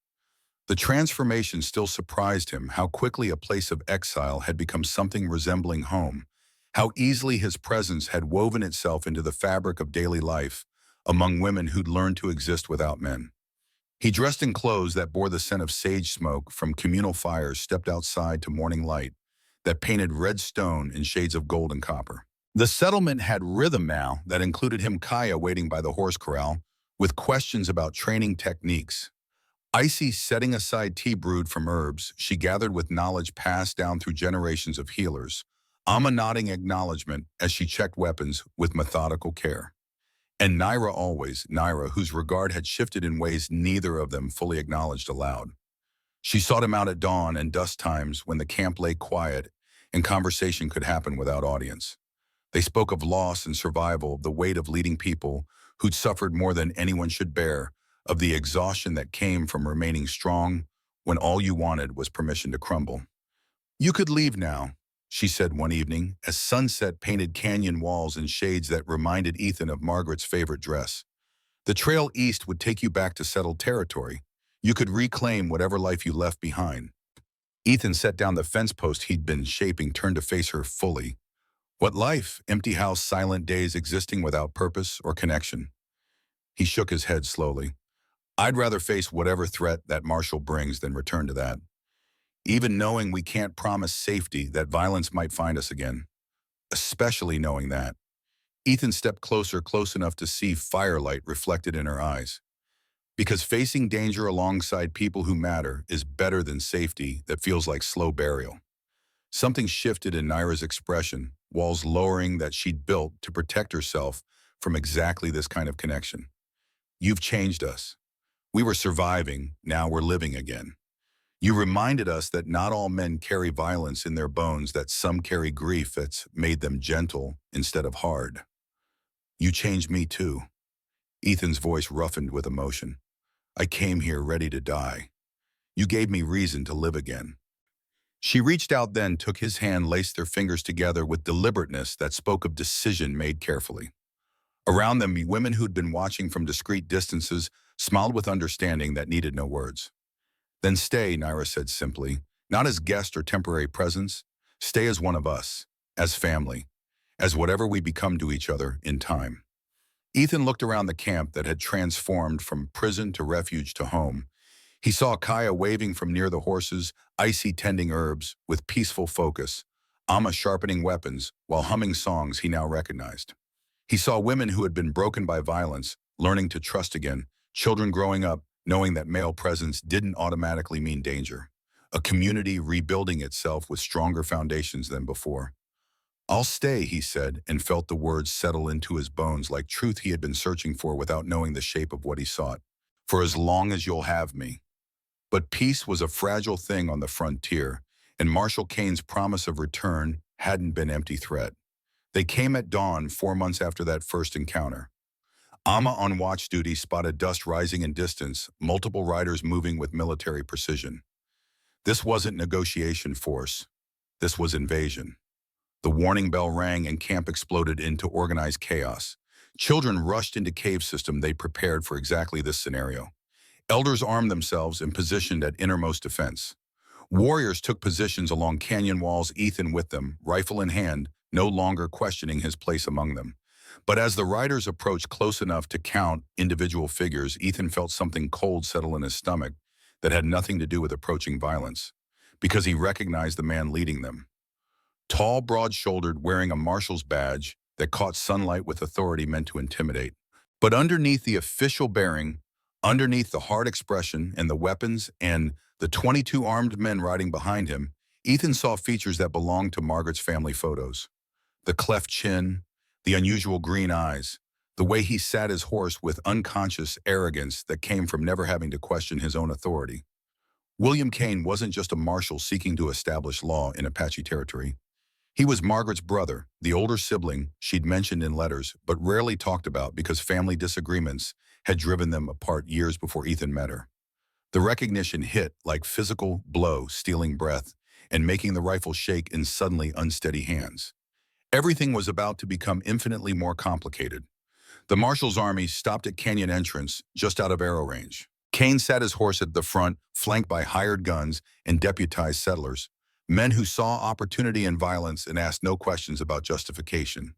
The transformation still surprised him, how quickly a place of exile had become something resembling home, how easily his presence had woven itself into the fabric of daily life among women who'd learned to exist without men. He dressed in clothes that bore the scent of sage smoke from communal fires, stepped outside to morning light that painted red stone in shades of gold and copper. The settlement had rhythm now that included him Kaya waiting by the horse corral with questions about training techniques. Icy setting aside tea brewed from herbs she gathered with knowledge passed down through generations of healers. Amma nodding acknowledgement as she checked weapons with methodical care. And Naira always, Naira, whose regard had shifted in ways neither of them fully acknowledged aloud. She sought him out at dawn and dusk times when the camp lay quiet and conversation could happen without audience. They spoke of loss and survival, the weight of leading people who'd suffered more than anyone should bear, of the exhaustion that came from remaining strong when all you wanted was permission to crumble. "You could leave now," she said one evening, as sunset painted canyon walls in shades that reminded Ethan of Margaret's favorite dress. "The trail east would take you back to settled territory. You could reclaim whatever life you left behind." Ethan set down the fence post he'd been shaping, turned to face her fully. What life? Empty house, silent days existing without purpose or connection. He shook his head slowly. "I'd rather face whatever threat that Marshall brings than return to that. Even knowing we can't promise safety, that violence might find us again. Especially knowing that." Ethan stepped closer, close enough to see firelight reflected in her eyes. "Because facing danger alongside people who matter is better than safety that feels like slow burial." Something shifted in Naira's expression, walls lowering that she'd built to protect herself from exactly this kind of connection. "You've changed us. We were surviving, now we're living again. You reminded us that not all men carry violence in their bones, that some carry grief that's made them gentle instead of hard. You changed me too." Ethan's voice roughened with emotion. "I came here ready to die. You gave me reason to live again." She reached out then, took his hand, laced their fingers together with deliberateness that spoke of decision made carefully. Around them, women who'd been watching from discreet distances smiled with understanding that needed no words. "Then stay," Naira said simply, "not as guest or temporary presence. Stay as one of us, as family, as whatever we become to each other in time." Ethan looked around the camp that had transformed from prison to refuge to home. He saw Kaya waving from near the horses, Icy tending herbs with peaceful focus, Amma sharpening weapons while humming songs he now recognized. He saw women who had been broken by violence, learning to trust again, children growing up, knowing that male presence didn't automatically mean danger. A community rebuilding itself with stronger foundations than before. "I'll stay," he said, and felt the words settle into his bones like truth he had been searching for without knowing the shape of what he sought. "For as long as you'll have me." But peace was a fragile thing on the frontier, and Marshall Kane's promise of return hadn't been empty threat. They came at dawn 4 months after that first encounter. Amma on watch duty spotted dust rising in distance, multiple riders moving with military precision. This wasn't negotiation force. This was invasion. The warning bell rang and camp exploded into organized chaos. Children rushed into cave system they prepared for exactly this scenario. Elders armed themselves and positioned at innermost defense. Warriors took positions along canyon walls, Ethan with them, rifle in hand, no longer questioning his place among them. But as the riders approached close enough to count individual figures, Ethan felt something cold settle in his stomach that had nothing to do with approaching violence, because he recognized the man leading them. Tall, broad-shouldered, wearing a marshal's badge that caught sunlight with authority meant to intimidate. But underneath the official bearing, underneath the hard expression and the weapons and the 22 armed men riding behind him, Ethan saw features that belonged to Margaret's family photos. The cleft chin, the unusual green eyes, the way he sat his horse with unconscious arrogance that came from never having to question his own authority. William Kane wasn't just a marshal seeking to establish law in Apache territory. He was Margaret's brother, the older sibling she'd mentioned in letters, but rarely talked about because family disagreements had driven them apart years before Ethan met her. The recognition hit like physical blow, stealing breath, and making the rifle shake in suddenly unsteady hands. Everything was about to become infinitely more complicated. The marshal's army stopped at canyon entrance, just out of arrow range. Kane sat his horse at the front, flanked by hired guns and deputized settlers, men who saw opportunity in violence and asked no questions about justification.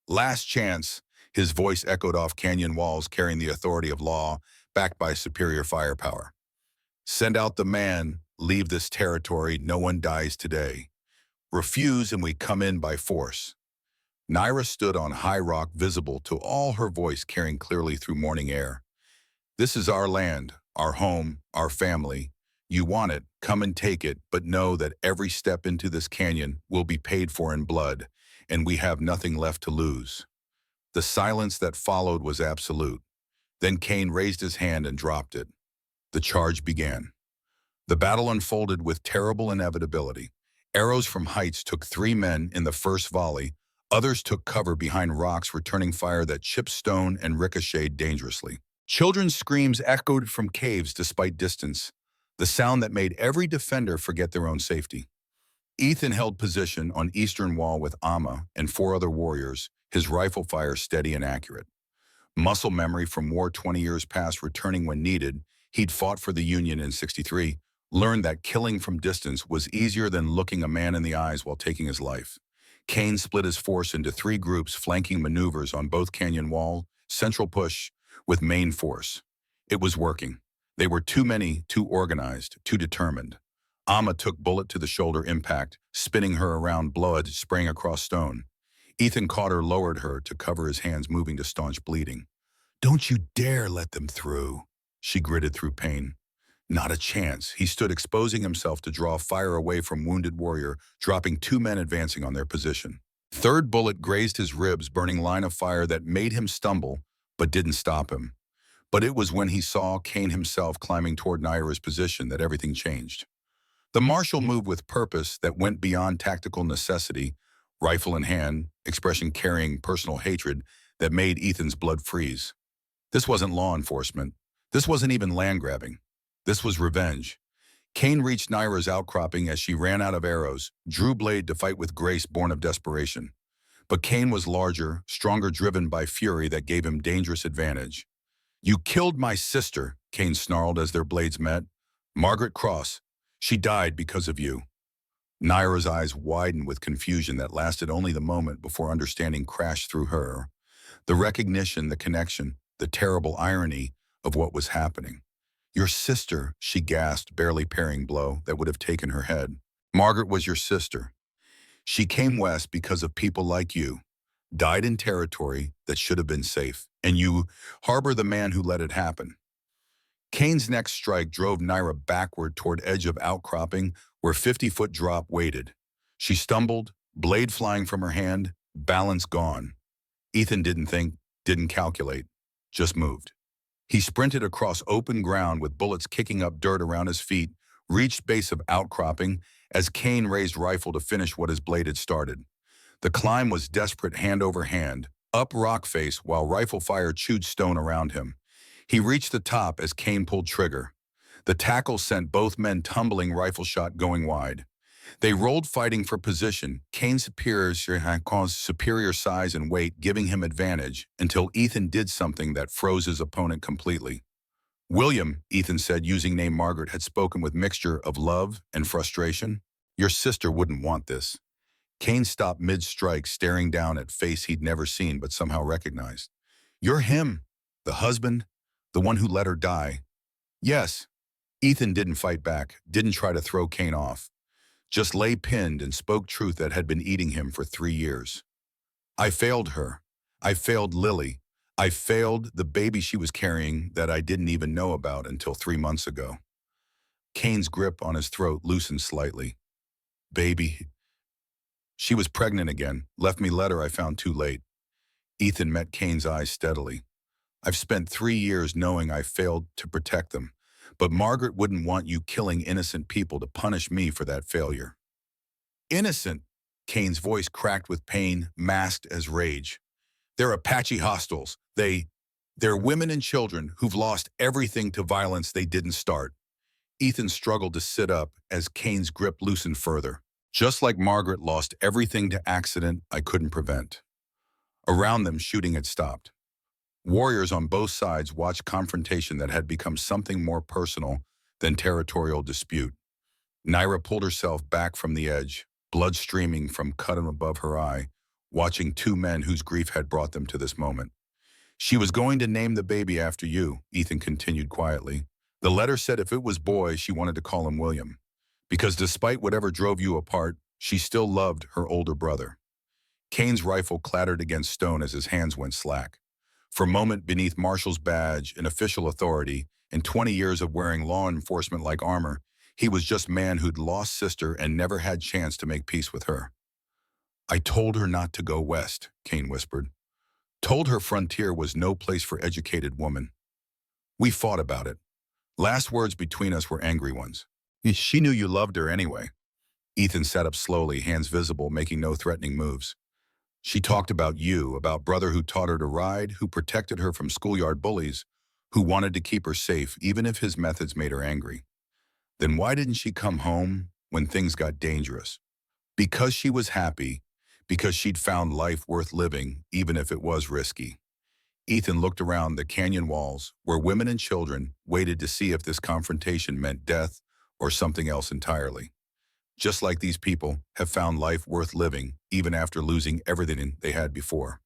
"Last chance," his voice echoed off canyon walls, carrying the authority of law, backed by superior firepower. "Send out the man, leave this territory, no one dies today. Refuse and we come in by force." Naira stood on high rock, visible to all, her voice carrying clearly through morning air. "This is our land, our home, our family. You want it, come and take it, but know that every step into this canyon will be paid for in blood, and we have nothing left to lose." The silence that followed was absolute. Then Kane raised his hand and dropped it. The charge began. The battle unfolded with terrible inevitability. Arrows from heights took 3 men in the first volley. Others took cover behind rocks, returning fire that chipped stone and ricocheted dangerously. Children's screams echoed from caves despite distance, the sound that made every defender forget their own safety. Ethan held position on eastern wall with Amma and four other warriors, his rifle fire steady and accurate. Muscle memory from war 20 years past returning when needed, he'd fought for the Union in '63, learned that killing from distance was easier than looking a man in the eyes while taking his life. Kane split his force into three groups, flanking maneuvers on both canyon wall, central push, with main force. It was working. They were too many, too organized, too determined. Amma took bullet to the shoulder impact, spinning her around, blood spraying across stone. Ethan caught her, lowered her to cover his hands, moving to staunch bleeding. "Don't you dare let them through," she gritted through pain. Not a chance. He stood, exposing himself to draw fire away from wounded warrior, dropping two men advancing on their position. Third bullet grazed his ribs, burning line of fire that made him stumble, but didn't stop him. But it was when he saw Kane himself climbing toward Naira's position that everything changed. The martial moved with purpose that went beyond tactical necessity, rifle in hand, expression carrying personal hatred that made Ethan's blood freeze. This wasn't law enforcement. This wasn't even land grabbing. This was revenge. Kane reached Naira's outcropping as she ran out of arrows, drew blade to fight with grace born of desperation. But Kane was larger, stronger, driven by fury that gave him dangerous advantage. "You killed my sister," Kane snarled as their blades met. "Margaret Cross. She died because of you." Naira's eyes widened with confusion that lasted only the moment before understanding crashed through her. The recognition, the connection, the terrible irony of what was happening. "Your sister," she gasped, barely parrying blow that would have taken her head. "Margaret was your sister. She came west because of people like you, died in territory that should have been safe, and you harbor the man who let it happen." Kane's next strike drove Naira backward toward edge of outcropping where 50-foot drop waited. She stumbled, blade flying from her hand, balance gone. Ethan didn't think, didn't calculate, just moved. He sprinted across open ground with bullets kicking up dirt around his feet, reached base of outcropping as Kane raised rifle to finish what his blade had started. The climb was desperate, hand over hand, up rock face while rifle fire chewed stone around him. He reached the top as Kane pulled trigger. The tackle sent both men tumbling, rifle shot going wide. They rolled, fighting for position, Kane's superior size and weight giving him advantage until Ethan did something that froze his opponent completely. "William," Ethan said, using name Margaret had spoken with mixture of love and frustration, "your sister wouldn't want this." Kane stopped mid-strike, staring down at face he'd never seen but somehow recognized. "You're him, the husband, the one who let her die." "Yes." Ethan didn't fight back, didn't try to throw Kane off. Just lay pinned and spoke truth that had been eating him for 3 years. "I failed her. I failed Lily. I failed the baby she was carrying that I didn't even know about until 3 months ago." Kane's grip on his throat loosened slightly. "Baby. She was pregnant again. Left me letter I found too late." Ethan met Kane's eyes steadily. "I've spent 3 years knowing I failed to protect them. But Margaret wouldn't want you killing innocent people to punish me for that failure." "Innocent?" Kane's voice cracked with pain, masked as rage. "They're Apache hostiles. They're women and children who've lost everything to violence they didn't start." Ethan struggled to sit up as Kane's grip loosened further. "Just like Margaret lost everything to accident I couldn't prevent." Around them, shooting had stopped. Warriors on both sides watched confrontation that had become something more personal than territorial dispute. Naira pulled herself back from the edge, blood streaming from cut above her eye, watching two men whose grief had brought them to this moment. "She was going to name the baby after you," Ethan continued quietly. "The letter said if it was boy, she wanted to call him William. Because despite whatever drove you apart, she still loved her older brother." Kane's rifle clattered against stone as his hands went slack. For a moment, beneath Marshall's badge and official authority, and 20 years of wearing law enforcement-like armor, he was just man who'd lost sister and never had chance to make peace with her. "I told her not to go west," Kane whispered. "Told her frontier was no place for educated woman. We fought about it. Last words between us were angry ones. She knew you loved her anyway." Ethan sat up slowly, hands visible, making no threatening moves. She talked about you, about brother who taught her to ride, who protected her from schoolyard bullies, who wanted to keep her safe even if his methods made her angry. Then why didn't she come home when things got dangerous? Because she was happy, because she'd found life worth living, even if it was risky. Ethan looked around the canyon walls, where women and children waited to see if this confrontation meant death or something else entirely. Just like these people have found life worth living, even after losing everything they had before.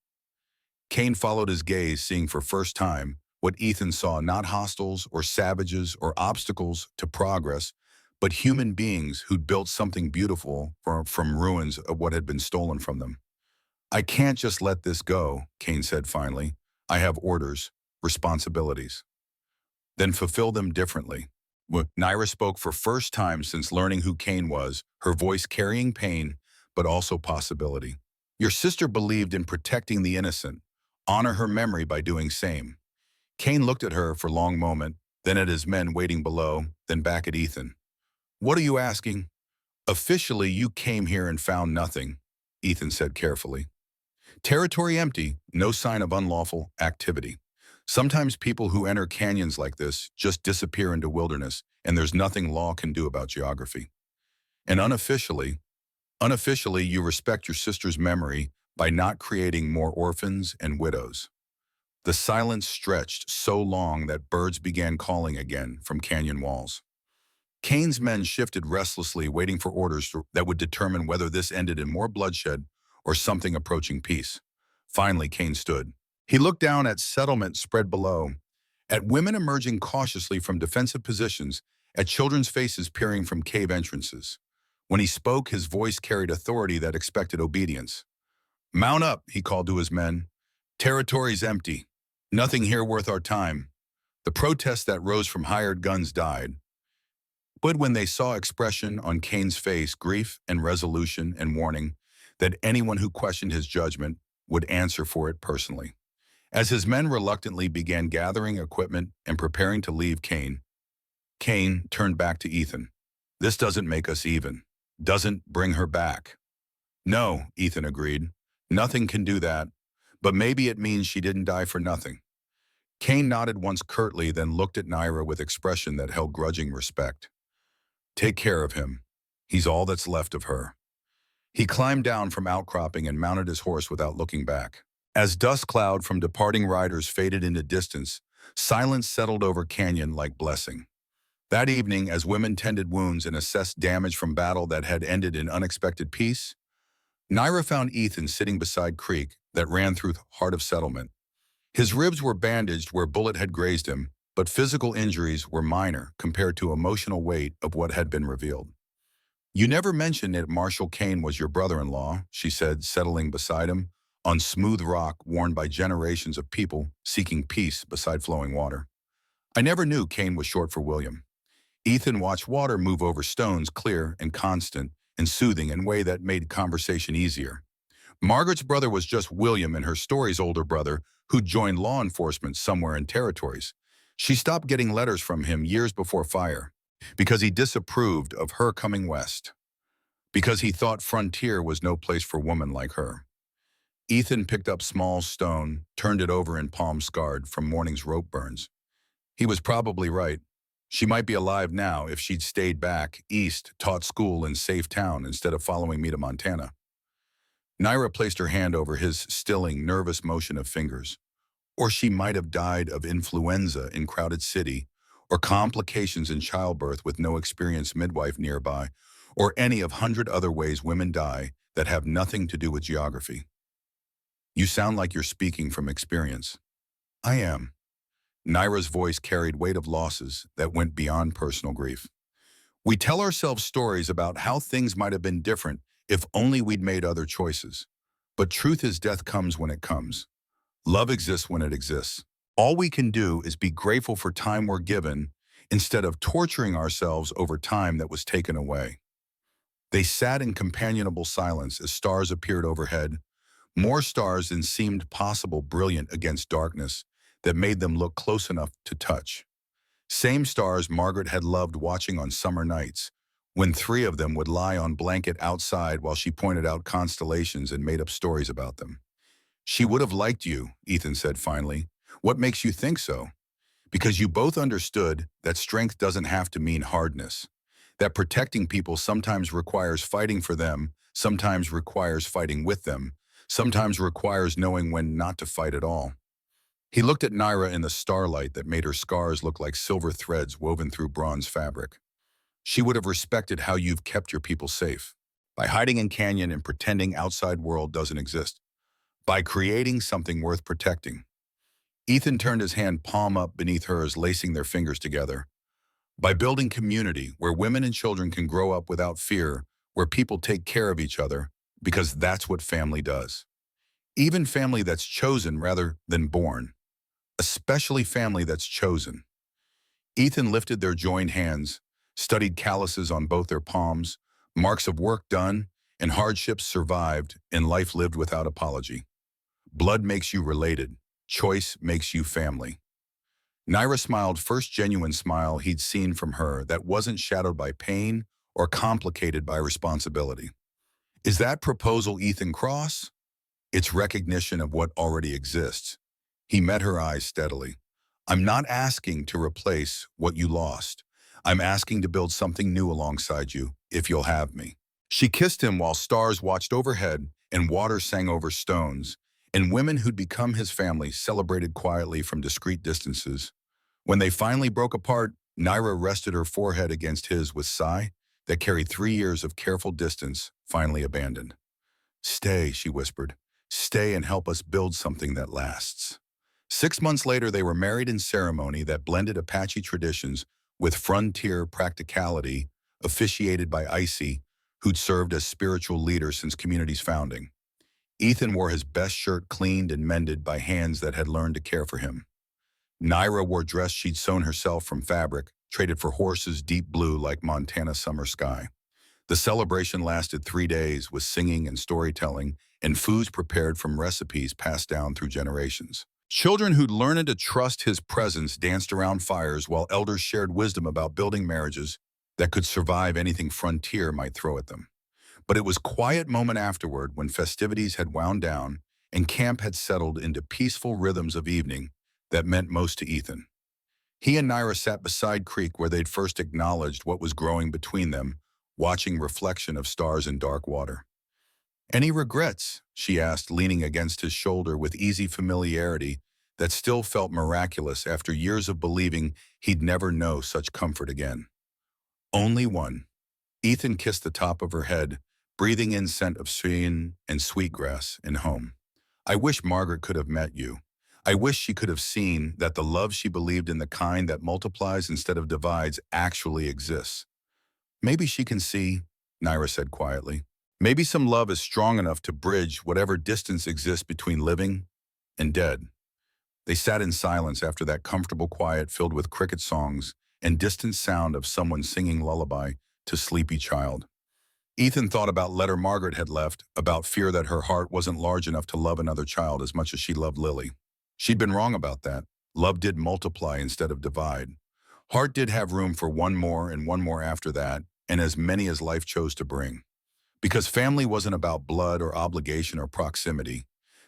Kane followed his gaze, seeing for first time what Ethan saw: not hostiles or savages or obstacles to progress, but human beings who'd built something beautiful from ruins of what had been stolen from them. I can't just let this go, Kane said finally. I have orders, responsibilities. Then fulfill them differently. Naira spoke for first time since learning who Kane was, her voice carrying pain, but also possibility. Your sister believed in protecting the innocent. Honor her memory by doing same. Kane looked at her for a long moment, then at his men waiting below, then back at Ethan. What are you asking? Officially, you came here and found nothing, Ethan said carefully. Territory empty, no sign of unlawful activity. Sometimes people who enter canyons like this just disappear into wilderness, and there's nothing law can do about geography. And unofficially, you respect your sister's memory by not creating more orphans and widows. The silence stretched so long that birds began calling again from canyon walls. Kane's men shifted restlessly, waiting for orders that would determine whether this ended in more bloodshed or something approaching peace. Finally, Kane stood. He looked down at settlement spread below, at women emerging cautiously from defensive positions, at children's faces peering from cave entrances. When he spoke, his voice carried authority that expected obedience. Mount up, he called to his men. Territory's empty. Nothing here worth our time. The protests that rose from hired guns died. But when they saw expression on Kane's face, grief and resolution and warning, that anyone who questioned his judgment would answer for it personally. As his men reluctantly began gathering equipment and preparing to leave Kane turned back to Ethan. This doesn't make us even. Doesn't bring her back. No, Ethan agreed. Nothing can do that, but maybe it means she didn't die for nothing. Kane nodded once curtly, then looked at Naira with expression that held grudging respect. Take care of him. He's all that's left of her. He climbed down from outcropping and mounted his horse without looking back. As dust cloud from departing riders faded into distance, silence settled over Canyon like blessing. That evening, as women tended wounds and assessed damage from battle that had ended in unexpected peace, Naira found Ethan sitting beside creek that ran through the heart of settlement. His ribs were bandaged where bullet had grazed him, but physical injuries were minor compared to emotional weight of what had been revealed. You never mentioned that Marshal Kane was your brother-in-law, she said, settling beside him, on smooth rock worn by generations of people seeking peace beside flowing water. I never knew Kane was short for William. Ethan watched water move over stones, clear and constant and soothing in a way that made conversation easier. Margaret's brother was just William and her story's older brother who joined law enforcement somewhere in territories. She stopped getting letters from him years before fire because he disapproved of her coming west, because he thought frontier was no place for women like her. Ethan picked up small stone, turned it over in palm scarred from morning's rope burns. He was probably right. She might be alive now if she'd stayed back east, taught school in safe town instead of following me to Montana. Naira placed her hand over his stilling, nervous motion of fingers. Or she might have died of influenza in crowded city, or complications in childbirth with no experienced midwife nearby, or any of 100 other ways women die that have nothing to do with geography. You sound like you're speaking from experience. I am. Naira's voice carried weight of losses that went beyond personal grief. We tell ourselves stories about how things might have been different if only we'd made other choices. But truth is, death comes when it comes. Love exists when it exists. All we can do is be grateful for time we're given instead of torturing ourselves over time that was taken away. They sat in companionable silence as stars appeared overhead, more stars than seemed possible, brilliant against darkness that made them look close enough to touch. Same stars Margaret had loved watching on summer nights, when three of them would lie on blanket outside while she pointed out constellations and made up stories about them. She would have liked you, Ethan said finally. What makes you think so? Because you both understood that strength doesn't have to mean hardness, that protecting people sometimes requires fighting for them, sometimes requires fighting with them, sometimes requires knowing when not to fight at all. He looked at Naira in the starlight that made her scars look like silver threads woven through bronze fabric. She would have respected how you've kept your people safe, by hiding in canyon and pretending outside world doesn't exist, by creating something worth protecting. Ethan turned his hand palm up beneath hers, lacing their fingers together. By building community where women and children can grow up without fear, where people take care of each other, because that's what family does. Even family that's chosen rather than born. Especially family that's chosen. Ethan lifted their joined hands, studied calluses on both their palms, marks of work done, and hardships survived, and life lived without apology. Blood makes you related. Choice makes you family. Naira smiled, first genuine smile he'd seen from her that wasn't shadowed by pain or complicated by responsibility. Is that proposal, Ethan Cross? It's recognition of what already exists. He met her eyes steadily. I'm not asking to replace what you lost. I'm asking to build something new alongside you, if you'll have me. She kissed him while stars watched overhead and water sang over stones, and women who'd become his family celebrated quietly from discreet distances. When they finally broke apart, Naira rested her forehead against his with sigh that carried 3 years of careful distance, finally abandoned. Stay, she whispered. Stay and help us build something that lasts. 6 months later, they were married in ceremony that blended Apache traditions with frontier practicality, officiated by Icy, who'd served as spiritual leader since community's founding. Ethan wore his best shirt cleaned and mended by hands that had learned to care for him. Naira wore dress she'd sewn herself from fabric, traded for horses deep blue like Montana summer sky. The celebration lasted 3 days with singing and storytelling and foods prepared from recipes passed down through generations. Children who'd learned to trust his presence danced around fires while elders shared wisdom about building marriages that could survive anything frontier might throw at them. But it was quiet moment afterward when festivities had wound down and camp had settled into peaceful rhythms of evening that meant most to Ethan. He and Naira sat beside creek where they'd first acknowledged what was growing between them, watching reflection of stars in dark water. Any regrets? She asked, leaning against his shoulder with easy familiarity that still felt miraculous after years of believing he'd never know such comfort again. Only one. Ethan kissed the top of her head, breathing in scent of sweet and sweetgrass and home. I wish Margaret could have met you. I wish she could have seen that the love she believed in, the kind that multiplies instead of divides, actually exists. Maybe she can see, Naira said quietly. Maybe some love is strong enough to bridge whatever distance exists between living and dead. They sat in silence after that comfortable quiet filled with cricket songs and distant sound of someone singing lullaby to sleepy child. Ethan thought about letter Margaret had left, about fear that her heart wasn't large enough to love another child as much as she loved Lily. She'd been wrong about that. Love did multiply instead of divide. Heart did have room for one more and one more after that, and as many as life chose to bring. Because family wasn't about blood or obligation or proximity.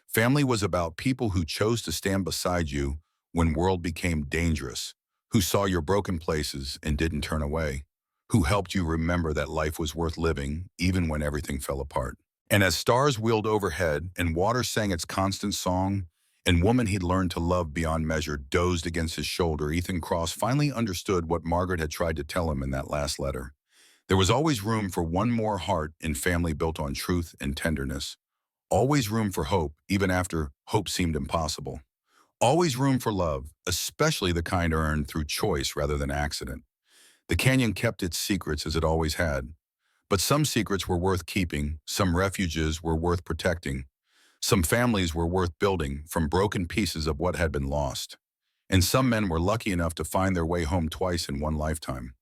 Family was about people who chose to stand beside you when world became dangerous, who saw your broken places and didn't turn away, who helped you remember that life was worth living even when everything fell apart. And as stars wheeled overhead and water sang its constant song, and woman he'd learned to love beyond measure dozed against his shoulder, Ethan Cross finally understood what Margaret had tried to tell him in that last letter. There was always room for one more heart in family built on truth and tenderness. Always room for hope, even after hope seemed impossible. Always room for love, especially the kind earned through choice rather than accident. The canyon kept its secrets as it always had. But some secrets were worth keeping, some refuges were worth protecting, some families were worth building from broken pieces of what had been lost. And some men were lucky enough to find their way home twice in one lifetime.